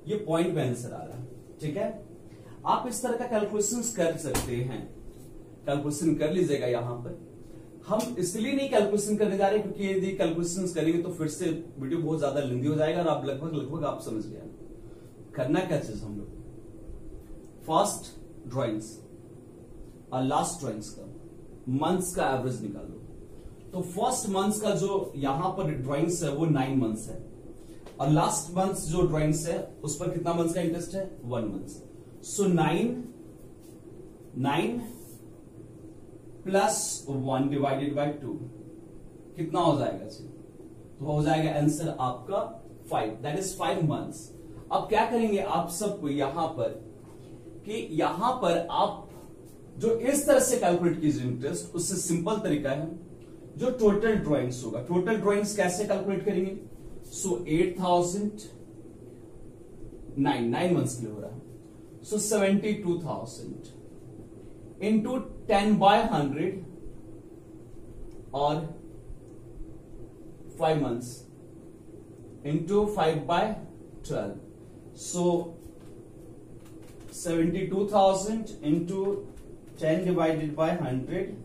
ये पॉइंट में आंसर आ रहा है। ठीक है, आप इस तरह का कैलकुलेशन कर सकते हैं, कैलकुलेशन कर लीजिएगा। यहां पर हम इसलिए नहीं कैलकुलेशन करने जा रहे क्योंकि यदि कैलकुलेशन करेंगे तो फिर से वीडियो बहुत ज्यादा लेंदी हो जाएगा और आप लगभग आप समझ गए। करना क्या चीज हम लोग, फर्स्ट ड्राइंग्स और लास्ट ड्राइंग्स का मंथ्स का एवरेज निकाल लो। तो फर्स्ट मंथ्स का जो यहां पर ड्राइंग्स है वो 9 मंथ्स है और लास्ट मंथ्स जो ड्राइंग्स है उस पर कितना मंथ्स का इंटरेस्ट है, 1 months. So 9 plus 1 divided by 2 कितना हो जाएगा जी, तो हो जाएगा आंसर आपका 5, दैट इज 5 मंथ्स। अब क्या करेंगे आप सबको यहां पर कि यहां पर आप जो इस तरह से कैलकुलेट कीजिए इंटरेस्ट, उससे सिंपल तरीका है, जो टोटल ड्राइंग्स होगा, टोटल ड्राइंग्स कैसे कैलकुलेट करेंगे। सो 8,000 9 मंथ्स के लिए हो रहा है, सो 72,000 इंटू 10/100 और 5 months into 5/12, so 72,000 into 10 divided by 100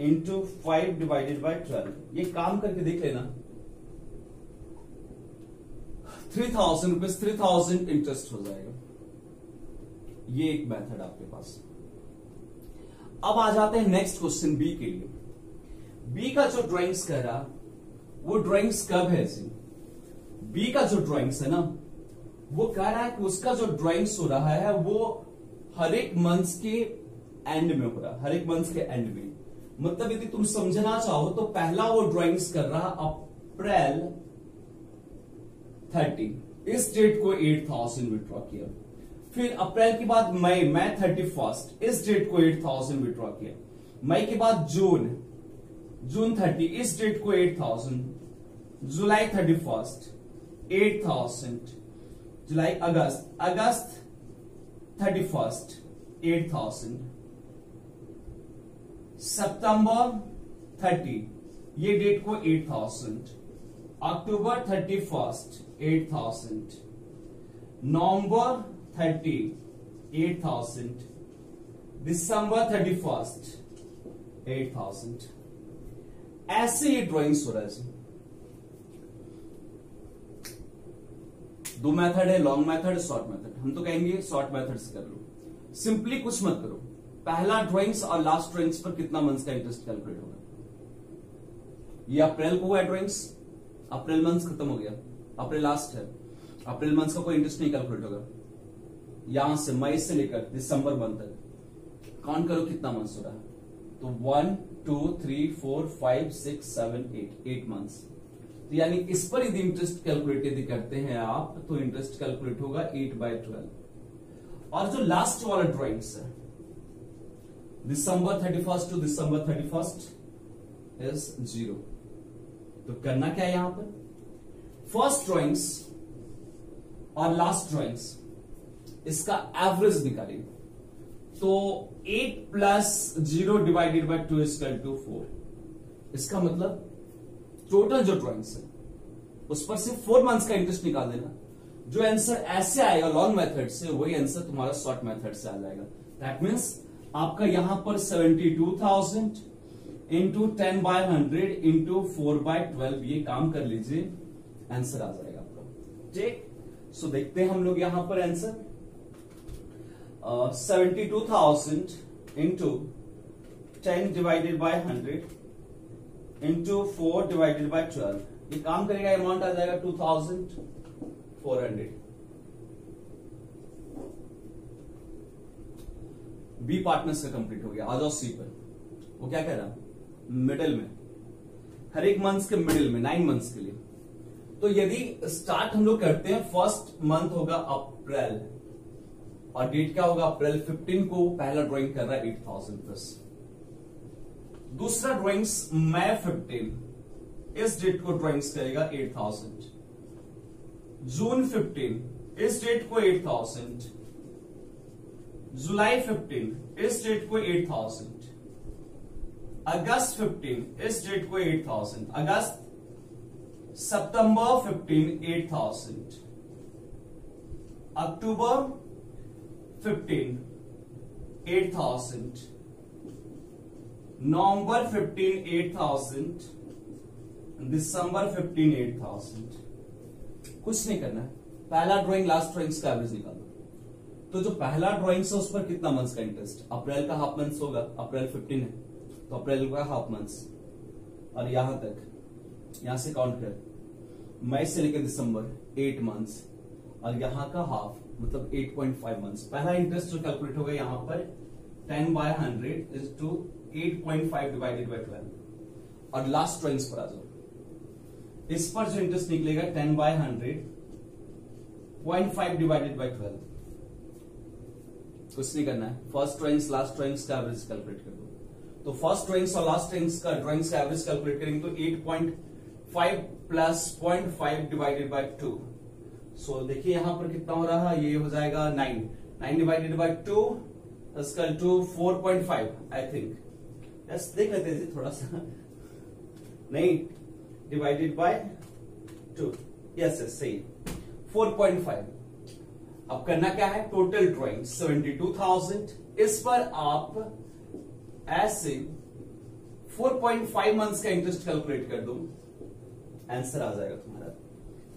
into 5 divided by 12, ये काम करके देख लेना। 3,000 रुपीज 3,000 इंटरेस्ट हो जाएगा। ये एक मेथड आपके पास। अब आ जाते हैं नेक्स्ट क्वेश्चन बी के लिए। बी का जो ड्राइंग्स कह रहा वो ड्राइंग्स कब है जी, बी का जो ड्राइंग्स है ना वो कह रहा है कि उसका जो ड्राइंग्स हो रहा है वो हर एक मंथ के एंड में हो रहा है, हर एक मंथ के एंड में। मतलब यदि तुम समझना चाहो तो पहला वो ड्राइंग्स कर रहा अप्रैल 30, इस डेट को 8,000 विड्रॉ किया। फिर अप्रैल के बाद मई 31, इस डेट को 8,000 विड्रॉ किया। मई के बाद जून 30, इस डेट को 8,000। जुलाई 31 8,000। जुलाई अगस्त 31 8,000। सितंबर 30 ये डेट को 8,000। अक्टूबर 31 8,000। नवंबर 30 8,000। दिसंबर 31 8,000। ऐसे ये ड्राइंग्स हो रहा है। दो मेथड है, लॉन्ग मेथड, शॉर्ट मेथड। हम तो कहेंगे शॉर्ट मेथड से कर लो, सिंपली कुछ मत करो। पहला ड्राइंग्स और लास्ट ड्राइंग्स पर कितना मंथ्स का इंटरेस्ट कैलकुलेट होगा। ये अप्रैल को हुआ है ड्राइंग्स, अप्रैल मंथ खत्म हो गया, अप्रैल लास्ट है, अप्रैल मंथ का कोई इंटरेस्ट नहीं कैलकुलेट होगा। यहां से मई से लेकर दिसंबर मंथ तक काउंट करो कितना मंथ्स हो रहा है। तो 1 2 3 4 5 6 7 8 मंथ्स। तो यानी इस पर यदि इंटरेस्ट कैलकुलेट यदि करते हैं आप तो इंटरेस्ट कैलकुलेट होगा 8/12। और जो लास्ट वाला ड्राइंग्स है दिसंबर 31 टू दिसंबर 31 इज 0। तो करना क्या है यहां पर, फर्स्ट ड्राइंग्स और लास्ट ड्राइंग्स इसका एवरेज निकालेंगे। तो 8 plus 0 divided by 2 equal to 4। इसका मतलब टोटल जो ड्राइंग्स है उस पर सिर्फ 4 मंथ्स का इंटरेस्ट निकाल देना। जो आंसर ऐसे आएगा लॉन्ग मेथड से वही आंसर तुम्हारा शॉर्ट मेथड से आ जाएगा। दैट मीन्स आपका यहां पर 72,000 इंटू 10/100 इंटू 4/12 ये काम कर लीजिए, आंसर आ जाएगा आपका। ठीक, सो देखते हैं हम लोग यहां पर answer 72,000 into 10 divided by 100 into 4 divided by 12 ये काम करेगा, अमाउंट आ जाएगा 2,400। बी पार्टनर्स का कंप्लीट हो गया। आ जाओ सी पर। वो क्या कह रहा, मिडिल में, हर एक मंथ के मिडिल में 9 मंथ्स के लिए। तो यदि स्टार्ट हम लोग करते हैं, फर्स्ट मंथ होगा अप्रैल और डेट क्या होगा, अप्रैल 15 को पहला ड्राइंग कर रहा है 8,000 प्लस। दूसरा ड्राइंग्स मई 15 इस डेट को ड्राइंग्स करेगा 8,000। जून 15 इस डेट को 8,000। जुलाई 15 इस डेट को 8,000। अगस्त 15 इस डेट को 8,000। सितंबर 15 8,000, अक्टूबर 15 8,000, नवंबर 15 8,000, दिसंबर 15 8,000। कुछ नहीं करना है, पहला ड्राइंग लास्ट ड्राइंग्स का एवरेज निकाल दो। तो जो पहला ड्राइंग्स है उस पर कितना मंथ्स का इंटरेस्ट, अप्रैल का हाफ मंथ्स होगा, अप्रैल 15 है तो अप्रैल का हाफ मंथ्स, और यहां तक यहां से काउंट कर, मई से लेकर दिसंबर 8 मंथ्स, और यहां का हाफ मतलब 8.5 मंथ्स। पहला इंटरेस्ट जो कैलकुलेट होगा यहां पर 10/100 इज टू 8.5 डिवाइडेड बाई 12। और लास्ट ड्राइंग्स पर आ जाओ, इस पर जो इंटरेस्ट निकलेगा 10/100 0.5 डिवाइडेड बाई 12। कुछ नहीं करना है, फर्स्ट ड्राइंग्स लास्ट ड्राइंग्स का एवरेज कैलकुलेट कर दो। तो फर्स्ट ड्राइंग्स और लास्ट ड्राइंग्स का एवरेज कैलकुलेट करेंगे तो 8.5 प्लस 0.5 डिवाइडेड बाई 2। सो देखिए यहां पर कितना हो रहा है, ये हो जाएगा 9 divided by 2 equal to 4.5 I think. Yes देख लेते हैं थोड़ा सा, नहीं डिवाइडेड बाय 2, यस सही 4.5। अब करना क्या है, टोटल ड्राइंग 72,000, इस पर आप ऐसे 4.5 मंथ्स का इंटरेस्ट कैलकुलेट कर दो, आंसर आ जाएगा तुम्हारा।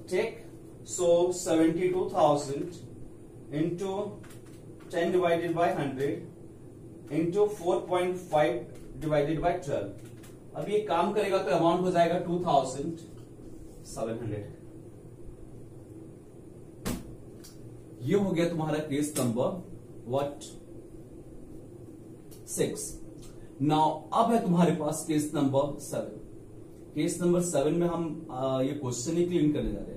ठीक, सो 72,000 into 10 divided by 100 into 4.5 divided by 12। अब ये काम करेगा तो अमाउंट हो जाएगा 2,700। ये हो गया तुम्हारा केस नंबर व्हाट 6। नाउ अब है तुम्हारे पास केस नंबर 7। केस नंबर 7 में हम ये क्वेश्चन ही क्लीन करने जा रहे हैं,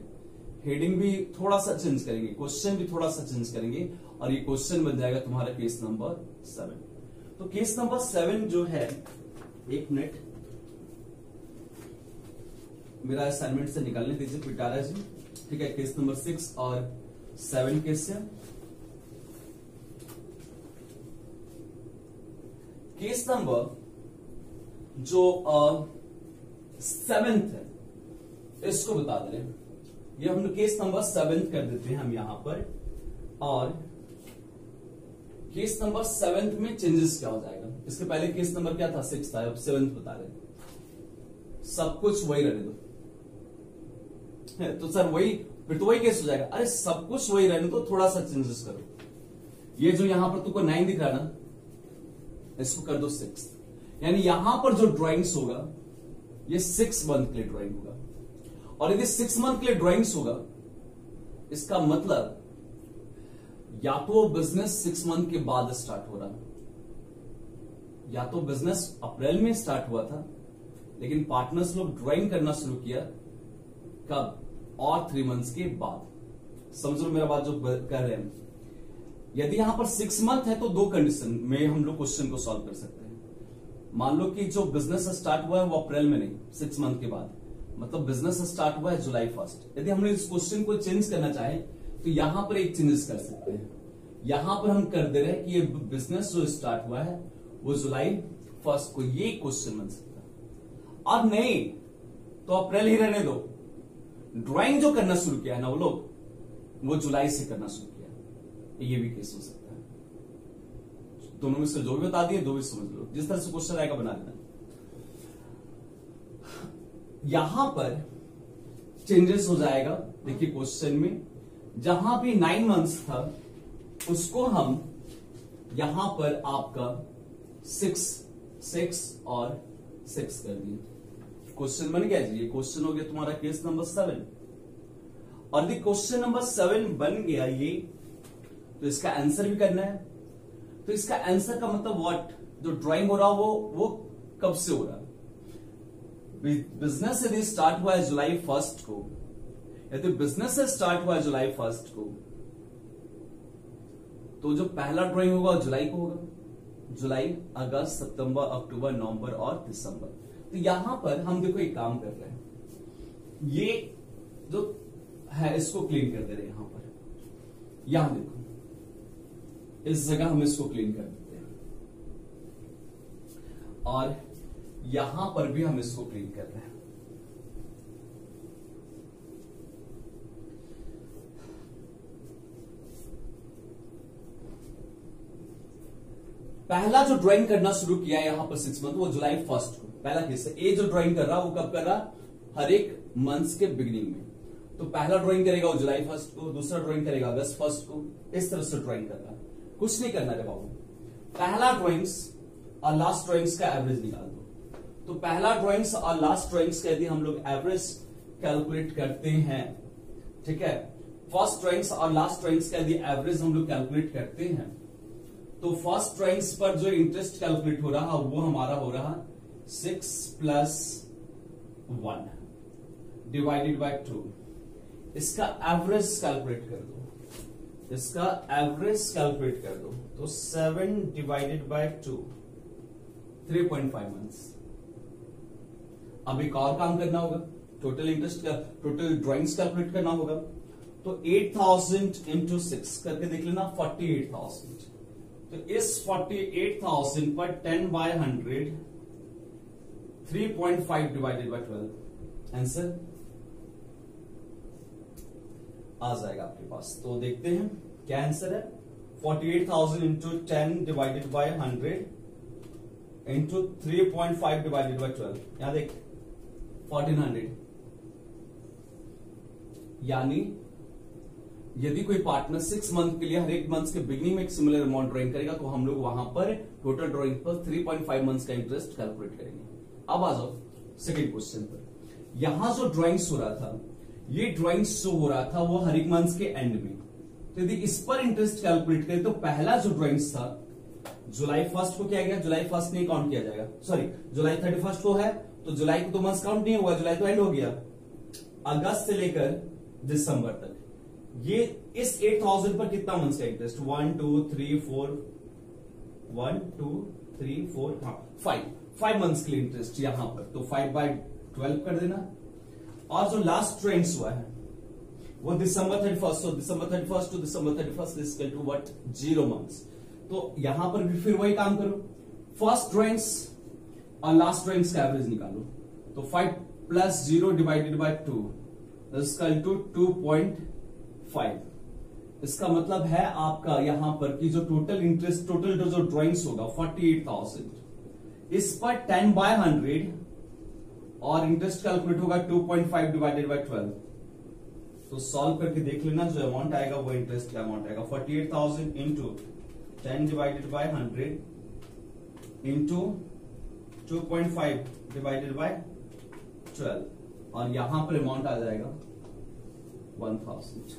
हेडिंग भी थोड़ा सा चेंज करेंगे, क्वेश्चन भी थोड़ा सा चेंज करेंगे, और ये क्वेश्चन बन जाएगा तुम्हारा केस नंबर 7। तो केस नंबर 7 जो है, एक मिनट मेरा असाइनमेंट से निकालने दीजिए पिटारा जी। ठीक है, केस नंबर 6 और 7 केस है। केस नंबर जो 7th है इसको बता दे रहे हैं, ये हम केस नंबर 7 कर देते हैं हम यहां पर। और केस नंबर 7 में चेंजेस क्या हो जाएगा, इसके पहले केस नंबर क्या था 6 था, अब 7 बता रहे हैं। सब कुछ वही रहने दो, तो सर वही, फिर तो वही केस हो जाएगा। अरे सब कुछ वही रहने दो, थोड़ा सा चेंजेस करो। ये जो यहां पर तुमको 9 दिख रहा ना, इसको कर दो 6, यानी यहां पर जो ड्राइंग्स होगा ये 6 मंथ के लिए ड्राइंग होगा। और यदि 6 मंथ के लिए ड्राइंग्स होगा, इसका मतलब या तो बिजनेस 6 मंथ के बाद स्टार्ट हो रहा, या तो बिजनेस अप्रैल में स्टार्ट हुआ था लेकिन पार्टनर्स लोग ड्राइंग करना शुरू किया कब, और 3 मंथ्स के बाद। समझ लो मेरा बात जो कह रहे हैं। यदि यहां पर 6 मंथ है तो 2 कंडीशन में हम लोग क्वेश्चन को सॉल्व कर सकते हैं। मान लो कि जो बिजनेस स्टार्ट हुआ है वो अप्रैल में नहीं, 6 मंथ के बाद, मतलब बिजनेस स्टार्ट हुआ है जुलाई 1। यदि हमने इस क्वेश्चन को चेंज करना चाहे तो यहां पर एक चेंजेस कर सकते हैं। यहां पर हम कर दे रहे हैं कि ये बिजनेस जो स्टार्ट हुआ है वो जुलाई 1 को, ये क्वेश्चन बन सकता है। और नहीं तो अप्रैल ही रहने दो, ड्राइंग जो करना शुरू किया है ना वो लोग, वो जुलाई से करना शुरू किया, ये भी केस हो सकता है। दोनों में से जो भी बता दिए, दो भी समझ लो, जिस तरह से क्वेश्चन आएगा बना लेना। यहां पर चेंजेस हो जाएगा, देखिए क्वेश्चन में जहां भी 9 मंथ्स था उसको हम यहां पर आपका 6 और 6 कर दिए, क्वेश्चन बन गया जी। ये क्वेश्चन हो गया तुम्हारा केस नंबर 7। और यदि क्वेश्चन नंबर 7 बन गया ये, तो इसका आंसर भी करना है। तो इसका आंसर का मतलब व्हाट, जो ड्राइंग हो रहा वो कब से हो रहा है। बिजनेस यदि स्टार्ट हुआ है जुलाई 1 को, यदि बिजनेस से स्टार्ट हुआ है जुलाई 1 को, तो जो पहला ड्राइंग होगा वो जुलाई को होगा। जुलाई, अगस्त, सितंबर, अक्टूबर, नवंबर और दिसंबर। तो यहां पर हम देखो एक काम कर रहे हैं, ये जो है इसको क्लीन कर दे रहे हैं। यहां पर यहां देखो, इस जगह हम इसको क्लीन कर देते हैं, और यहां पर भी हम इसको क्लीन कर रहे हैं। पहला जो ड्राइंग करना शुरू किया यहां पर 6 मंथ वो जुलाई 1 को, पहला केस है। ए जो ड्राइंग कर रहा वो कब कर रहा, हर एक मंथ के बिगिनिंग में। तो पहला ड्राइंग करेगा वो जुलाई 1 को, दूसरा ड्राइंग करेगा अगस्त 1 को, इस तरह से ड्राइंग कर रहा है। कुछ नहीं करना रे बाबू, पहला ड्राइंग्स और लास्ट ड्राइंग्स का एवरेज निकाल दो। तो पहला ड्राइंग्स और लास्ट ड्राइंग्स का यदि हम लोग एवरेज कैलकुलेट करते हैं, ठीक है, फर्स्ट ड्राइंग्स और लास्ट ड्राइंग्स का यदि एवरेज हम लोग कैलकुलेट करते हैं तो फर्स्ट ड्राइंग्स पर जो इंटरेस्ट कैलकुलेट हो रहा वो हमारा हो रहा 6 + 1 डिवाइडेड बाय 2। इसका एवरेज कैलकुलेट कर दो, इसका एवरेज कैलकुलेट कर दो तो 7 डिवाइडेड बाय 2 3.5 मंथ्स। अब एक और काम करना होगा, टोटल इंटरेस्ट का टोटल ड्राइंग्स कैलकुलेट करना होगा। तो 8000 इंटू 6 करके देख लेना 48,000। तो इस 48,000 पर 10/100 3.5 डिवाइडेड बाय 12 आंसर आ जाएगा आपके पास। तो देखते हैं क्या आंसर है। 48,000 into 10 divided by 100 into 3.5 divided by 12, यहां देख 1400। यानी यदि कोई पार्टनर 6 मंथ के लिए हर एक मंथ के बिगिनिंग में एक सिमिलर अमाउंट ड्राइंग करेगा तो हम लोग वहां पर टोटल ड्राइंग पर 3.5 मंथ्स का इंटरेस्ट कैलकुलेट करेंगे। अब आ जाओ सेकेंड क्वेश्चन पर। यहां जो ड्राइंग्स हो रहा था, ये ड्राइंग्स जो हो रहा था वो हर एक मंथ के एंड में। तो यदि इस पर इंटरेस्ट कैलकुलेट करें तो पहला जो ड्राइंग्स था जुलाई 1 को किया गया, जुलाई 1 नहीं काउंट किया जाएगा, सॉरी जुलाई 31 को है तो जुलाई को तो मंथ काउंट नहीं हुआ, जुलाई तो एंड हो गया। अगस्त से लेकर दिसंबर तक ये इस 8000 पर कितना मंथ्स का इंटरेस्ट, 1 2 3 4 1 2 3 4 हाँ 5 मंथ्स के लिए इंटरेस्ट यहां पर। तो 5/12 कर देना। और जो लास्ट ड्राइंग्स हुआ है वो दिसंबर 31, तो December 31 to December 31 is equal to what, 0 months. तो यहां पर भी फिर वही काम करो, फर्स्ट ड्राइंग्स और लास्ट ड्राइंग्स का एवरेज निकालो। तो 5 + 0 divided by 2 is equal to 2.5। इसका मतलब है आपका यहां पर कि जो टोटल इंटरेस्ट, टोटल जो ड्राइंग्स होगा 48,000, इस पर 10/100 और इंटरेस्ट कैलकुलेट होगा 2.5 डिवाइडेड बाय 12। तो सॉल्व करके देख लेना, जो अमाउंट आएगा वो इंटरेस्ट का अमाउंट आएगा 48,000 into 10 divided by 100 into 2.5 divided by 12 और यहां पर अमाउंट आ जाएगा 1000।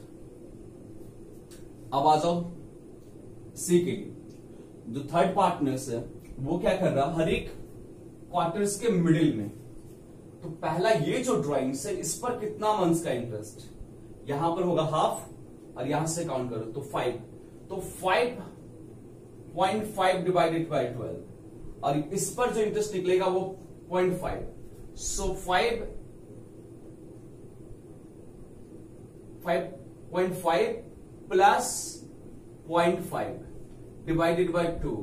अब आ जाओ सी के लिए। जो थर्ड पार्टनर्स है वो क्या कर रहा, हर एक क्वार्टर्स के मिडिल में। तो पहला ये जो ड्राइंग्स है इस पर कितना मंथ्स का इंटरेस्ट, यहां पर होगा हाफ और यहां से काउंट करो तो 5। तो 5.5 डिवाइडेड बाय 12 और इस पर जो इंटरेस्ट निकलेगा वो 0.5। सो 5.5 प्लस 0.5 डिवाइडेड बाय 2।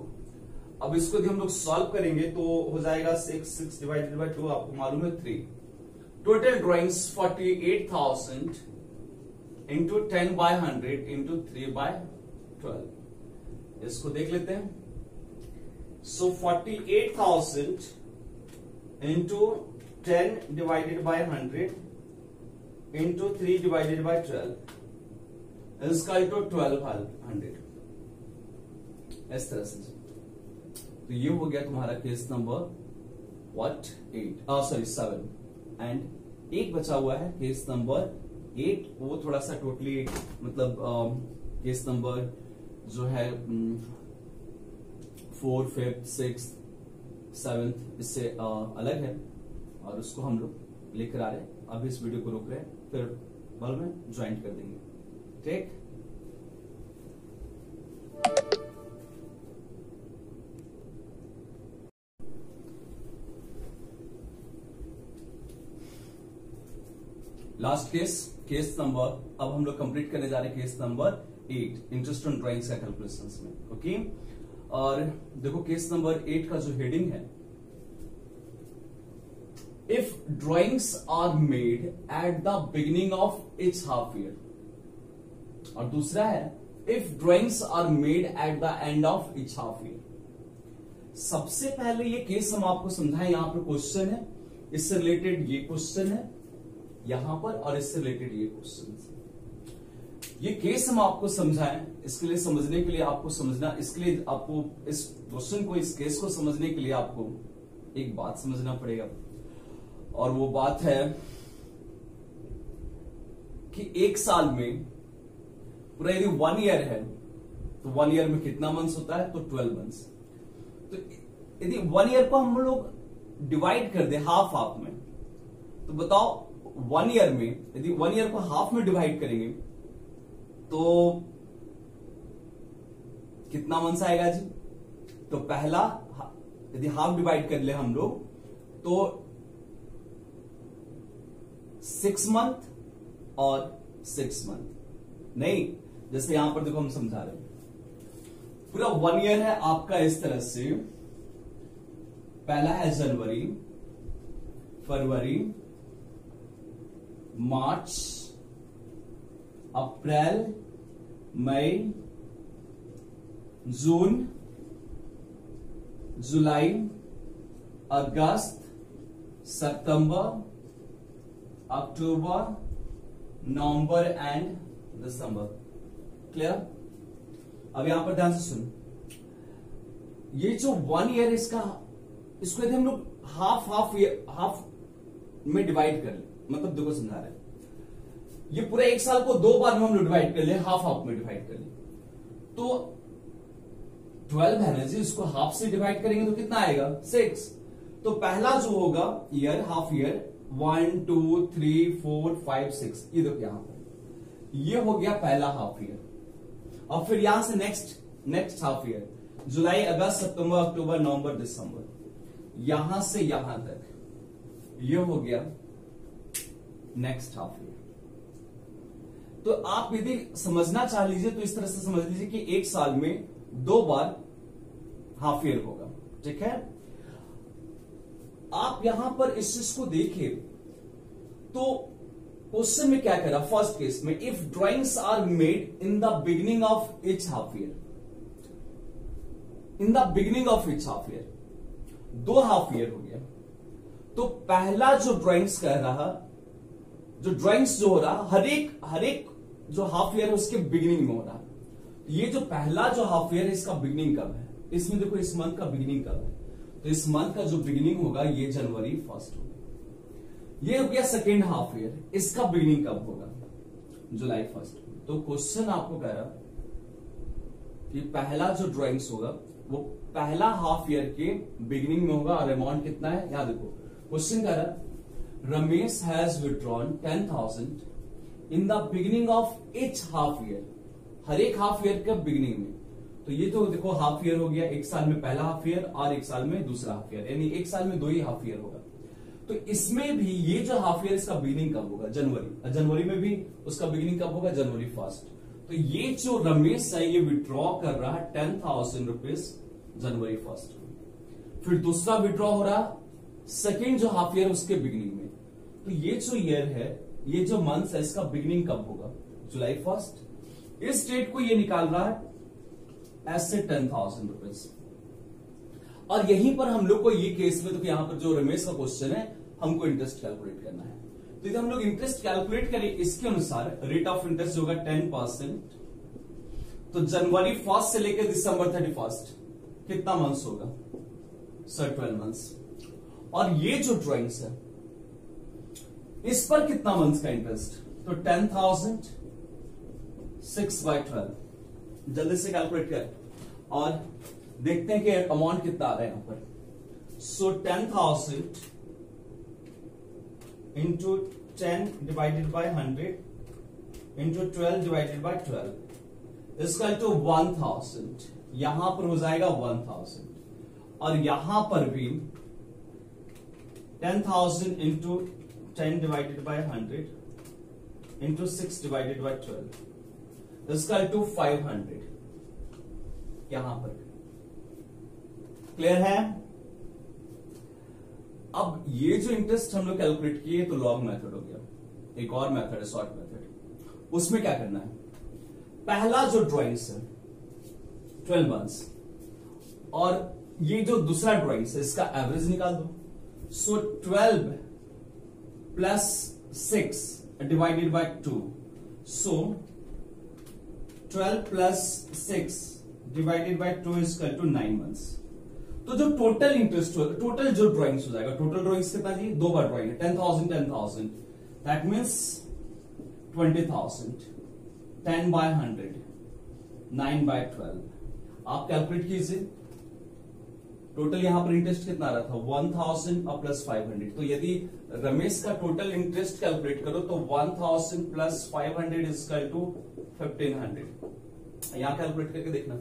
अब इसको यदि हम लोग सॉल्व करेंगे तो हो जाएगा 6 डिवाइडेड बाय 2 आपको मालूम है 3। Total drawings 48,000 into 10/100 into 3/12। इसको देख लेते हैं। So 48,000 into 10 divided by 100 into 3 divided by 12 is equal to 1200। इस तरह से। तो ये हो गया तुम्हारा केस नंबर 7 एंड एक बचा हुआ है केस नंबर 8। वो थोड़ा सा टोटली मतलब केस नंबर जो है 4, 5, 6, 7 इससे अलग है और उसको हम लोग लेकर आ रहे हैं। अभी इस वीडियो को रोक रहे हैं, फिर बाद में ज्वाइन कर देंगे, ठीक। लास्ट केस नंबर, अब हम लोग कंप्लीट करने जा रहे हैं case number 8, interest on drawings का कैलकुलेशंस में, ओके। और देखो केस नंबर 8 का जो हेडिंग है, if drawings are made at the beginning of each half year, और दूसरा है if drawings are made at the end of each half year. सबसे पहले ये केस हम आपको समझाएं, यहां पर क्वेश्चन है, इससे रिलेटेड ये क्वेश्चन है यहां पर, और इससे रिलेटेड ये क्वेश्चन है। ये केस हम आपको समझाएं, इसके लिए समझने के लिए आपको समझना, इसके लिए आपको इस क्वेश्चन को, इस केस को समझने के लिए आपको एक बात समझना पड़ेगा, और वो बात है कि एक साल में पूरा यदि 1 ईयर है तो 1 ईयर में कितना मंथ्स होता है, तो 12 मंथ्स। तो यदि 1 ईयर को हम लोग डिवाइड कर दे हाफ हाफ में, तो बताओ 1 ईयर में यदि 1 ईयर को हाफ में डिवाइड करेंगे तो कितना मंथ्स आएगा जी। तो पहला यदि हाफ डिवाइड कर ले हम लोग तो 6 मंथ और 6 मंथ, नहीं जैसे यहां पर देखो हम समझा रहे हैं, पूरा 1 ईयर है आपका इस तरह से, पहला है जनवरी, फरवरी, मार्च, अप्रैल, मई, जून, जुलाई, अगस्त, सितंबर, अक्टूबर, नवंबर एंड दिसंबर। क्लियर। अब यहां पर ध्यान से सुन, ये जो 1 ईयर इसको यदि हम लोग हाफ में डिवाइड कर ले, मतलब देखो समझा रहे हैं, ये पूरा एक साल को 2 बार में हम लोग डिवाइड कर ले, हाफ हाफ में डिवाइड कर ले, तो 12 है ना जी, इसको हाफ से डिवाइड करेंगे तो कितना आएगा 6। तो पहला जो होगा ईयर, हाफ ईयर, 1 2 3 4 5 6, ये देखो यहां पर ये हो गया पहला हाफ ईयर। और फिर यहां से नेक्स्ट हाफ ईयर, जुलाई, अगस्त, सितंबर, अक्टूबर, नवंबर, दिसंबर, यहां से यहां तक ये हो गया नेक्स्ट हाफ ईयर। तो आप यदि समझना चाह लीजिए तो इस तरह से समझ लीजिए कि एक साल में 2 बार हाफ ईयर होगा। ठीक है। आप यहां पर इस चीज को देखिए तो क्वेश्चन में क्या कह रहा, फर्स्ट केस में, if drawings are made in the beginning of each half year, in the beginning of each half year, 2 half year हो गया। तो पहला जो ड्राइंग्स कह रहा, जो ड्राइंग्स जो हो रहा, हर एक जो हाफ ईयर है उसके बिगिनिंग में हो रहा। ये जो पहला जो हाफ ईयर है इसका बिगिनिंग कब है, इसमें देखो इस मंथ का बिगिनिंग कब है, तो इस मंथ का जो बिगिनिंग होगा ये जनवरी 1 होगा। ये हो गया सेकेंड हाफ ईयर, इसका बिगिनिंग कब होगा, जुलाई 1। तो क्वेश्चन आपको कह रहा कि पहला जो ड्राइंग्स होगा वो पहला हाफ ईयर के बिगिनिंग में होगा, और अमाउंट कितना है, यहां देखो क्वेश्चन कह रहा Ramesh has withdrawn 10,000 in the beginning of each half year, हर एक हाफ ईयर के बिगिनिंग में। तो ये तो देखो हाफ ईयर हो गया, एक साल में पहला हाफ ईयर और एक साल में दूसरा हाफ ईयर, यानी एक साल में 2 ही हाफ ईयर होगा। तो इसमें भी ये जो हाफ ईयर इसका बिगिनिंग कब होगा, जनवरी, जनवरी में भी उसका बिगिनिंग कब होगा, जनवरी 1। तो ये जो रमेश है ये विड्रॉ कर रहा है 10,000 रुपीज जनवरी 1। फिर दूसरा विड्रॉ हो रहा सेकेंड जो हाफ ईयर उसके बिगिनिंग में। तो ये जो ईयर है, ये जो मंथ है, इसका बिगिनिंग कब होगा, जुलाई 1। इस डेट को ये निकाल रहा है ऐसे 10,000 रुपीज। और यहीं पर हम लोग को ये केस में, तो यहां पर जो रमेश का क्वेश्चन है, हमको इंटरेस्ट कैलकुलेट करना है। तो यदि हम लोग इंटरेस्ट कैलकुलेट करें इसके अनुसार, रेट ऑफ इंटरेस्ट होगा 10%। तो जनवरी 1 से लेकर दिसंबर 31 कितना मंथ्स होगा, सर 12 मंथ्स। और ये जो ड्राइंग्स है इस पर कितना मंथ्स का इंटरेस्ट, तो 10,000 6/12, जल्दी से कैलकुलेट कर और देखते हैं कि अमाउंट कितना आ रहा है यहां पर। सो 10,000 into 10 divided by 100 into 12 divided by 12 इसका टू 1,000, यहां पर हो जाएगा 1,000। और यहां पर भी 10,000 into 10 divided by 100 into 6 divided by 12 इसका टू 500 यहां पर। क्लियर है। अब ये जो इंटरेस्ट हम लोग कैलकुलेट किए तो लॉग मेथड हो गया, एक और मेथड है शॉर्ट मेथड। उसमें क्या करना है, पहला जो ड्राइंग्स है 12 मंथ्स और ये जो दूसरा ड्राइंग है इसका एवरेज निकाल दो। So 12 plus 6 divided by 2, so 12 plus 6 divided by 2 is equal to 9 months. तो जो टोटल इंटरेस्ट हो, टोटल जो ड्राइंग्स हो जाएगा, टोटल ड्राइंग्स कितना जी, 2 बार ड्राइंग है, 10,000 10,000, दैट मीन्स 20,000, 10 बाय 100, 9 बाय 12। आप कैलकुलेट कीजिए, टोटल यहां पर इंटरेस्ट कितना आ रहा था, 1000 और प्लस 500। तो यदि रमेश का टोटल इंटरेस्ट कैलकुलेट करो तो 1000 प्लस 500 इज इक्वल टू 1500। यहां कैलकुलेट करके देखना,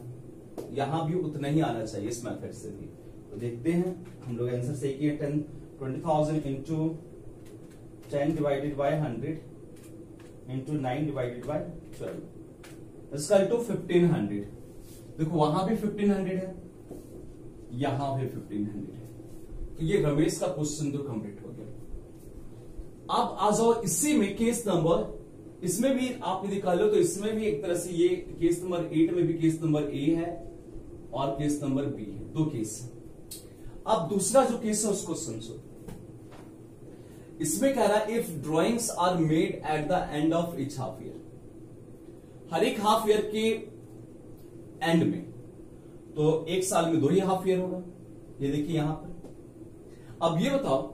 यहां भी उतना ही आना चाहिए इस मेथड से भी। तो देखते हैं, हम लोग आंसर सही किए, 20,000 into 10 divided by 100 into 9 divided by 12 इसका टू 1500। देखो वहां भी 1500 है, यहां भी 1500 है, तो ये रमेश का क्वेश्चन तो कंप्लीट हो गया। अब आ जाओ इसी में केस नंबर, इसमें भी आप निकाल लो, तो इसमें भी एक तरह से ये केस नंबर 8 में भी केस नंबर ए है और केस नंबर बी है, 2 केस है। अब दूसरा जो केस है उसको समझो। इसमें कह रहा है if drawings are made at the end of each half year, हर एक हाफ ईयर के एंड में, तो एक साल में 2 ही हाफ ईयर होगा, ये देखिए यहां पर। अब ये बताओ,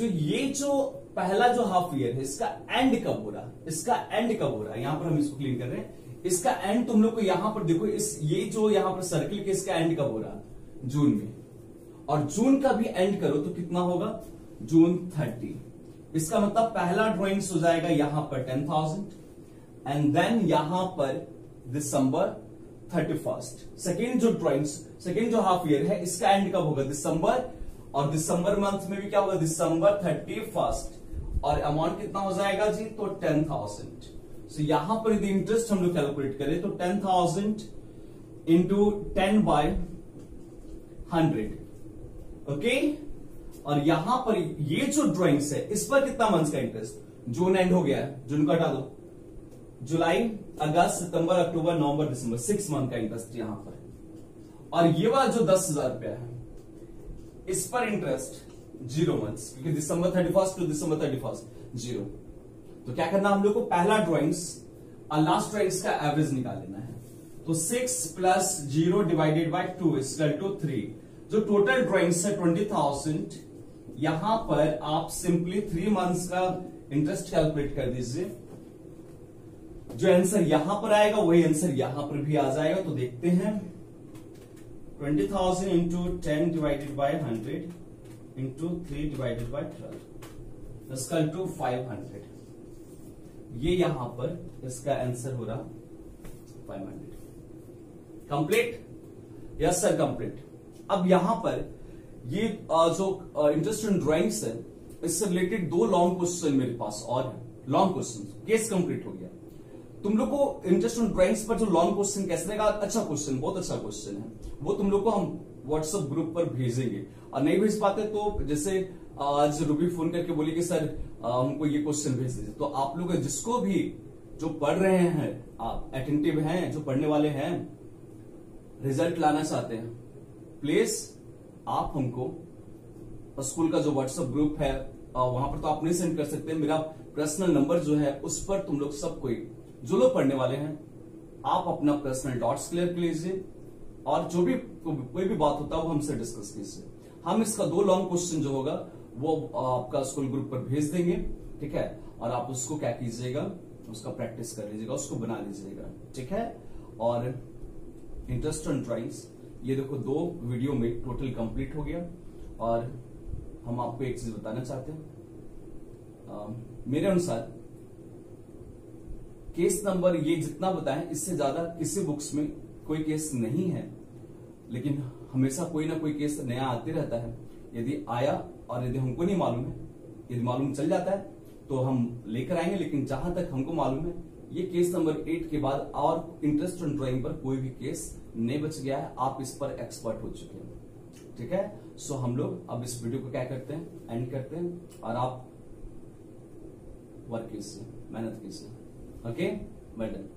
ये जो पहला जो हाफ ईयर है इसका एंड कब हो रहा, इसका एंड कब हो रहा है, यहां पर हम इसको क्लीन कर रहे हैं। इसका एंड तुम लोग को यहां पर देखो, ये जो यहां पर सर्किल के इसका एंड कब हो रहा, जून में, और जून का भी एंड करो तो कितना होगा, जून 30। इसका मतलब पहला ड्राइंग्स हो जाएगा यहां पर 10,000 एंड देन यहां पर दिसंबर 31। सेकेंड जो ड्राइंग्स, सेकेंड जो हाफ ईयर है इसका एंड कब होगा, दिसंबर, और दिसंबर मंथ में भी क्या होगा, दिसंबर 31, और अमाउंट कितना हो जाएगा जी, तो 10,000। सो यहां पर यदि इंटरेस्ट हम लोग कैलकुलेट करें तो 10,000 इंटू 10 बाय 100, ओके। और यहां पर ये जो ड्राइंग्स है इस पर कितना मंथ का इंटरेस्ट, जून एंड हो गया है, जून का हटा दो, जुलाई अगस्त सितंबर अक्टूबर नवंबर दिसंबर, 6 मंथ का इंटरेस्ट यहां पर। और ये वाला जो 10,000 रुपया है इस पर इंटरेस्ट 0 मंथ्स, क्योंकि दिसंबर 31 टू दिसंबर 31 0। तो क्या करना हम लोग को, पहला ड्राइंग्स और लास्ट ड्राइंग्स का एवरेज निकाल लेना है। तो 6 plus 0 divided by 2 equal to 3। जो टोटल ड्राइंग्स है 20,000, यहां पर आप सिंपली 3 मंथ्स का इंटरेस्ट कैलकुलेट कर दीजिए। जो आंसर यहां पर आएगा वही आंसर यहां पर भी आ जाएगा। तो देखते हैं, 20,000 into 10 divided by 100 into 3 divided by 12 इसका टू 500। ये यहां पर इसका आंसर हो रहा 500। Complete, yes sir complete. अब यहां पर ये जो इंटरेस्ट इन ड्राइंग्स है इससे रिलेटेड 2 लॉन्ग क्वेश्चन मेरे पास और है, लॉन्ग क्वेश्चन, केस कंप्लीट हो गया। तुम लोग को इंटरेस्ट इन ड्राइंग्स पर जो लॉन्ग क्वेश्चन कैसे रहेगा, अच्छा क्वेश्चन, बहुत अच्छा क्वेश्चन है, वो तुम लोग को हम व्हाट्सएप ग्रुप पर भेजेंगे। और नहीं भेज पाते तो जैसे आज रूबी फोन करके बोली कि सर हमको ये क्वेश्चन भेज दीजिए, तो आप लोग जिसको भी जो पढ़ रहे हैं, आप अटेंटिव हैं, जो पढ़ने वाले हैं, रिजल्ट लाना चाहते हैं, प्लीज आप हमको स्कूल का जो व्हाट्सएप ग्रुप है वहां पर तो आप नहीं सेंड कर सकते, मेरा पर्सनल नंबर जो है उस पर तुम लोग सब कोई जो लोग पढ़ने वाले हैं आप अपना पर्सनल डॉट्स क्लियर कर लीजिए, और जो भी कोई भी बात होता है वो हमसे डिस्कस कीजिए। हम इसका 2 लॉन्ग क्वेश्चन जो होगा वो आपका स्कूल ग्रुप पर भेज देंगे, ठीक है, और आप उसको क्या कीजिएगा, उसका प्रैक्टिस कर लीजिएगा, उसको बना लीजिएगा, ठीक है। और इंटरेस्ट ऑन ड्राइंग्स ये देखो 2 वीडियो में टोटल कंप्लीट हो गया। और हम आपको एक चीज बताना चाहते हैं, मेरे अनुसार केस नंबर ये जितना बताएं इससे ज्यादा किसी बुक्स में कोई केस नहीं है, लेकिन हमेशा कोई ना कोई केस नया आते रहता है। यदि आया और यदि हमको नहीं मालूम है, यदि मालूम चल जाता है तो हम लेकर आएंगे, लेकिन जहां तक हमको मालूम है ये केस नंबर 8 के बाद और इंटरेस्ट ऑन ड्राइंग पर कोई भी केस नहीं बच गया है, आप इस पर एक्सपर्ट हो चुके हैं, ठीक है। सो हम लोग अब इस वीडियो को क्या करते हैं, एंड करते हैं, और आप वर्क कीजिए, मेहनत कीजिए, ओके, वेल डन।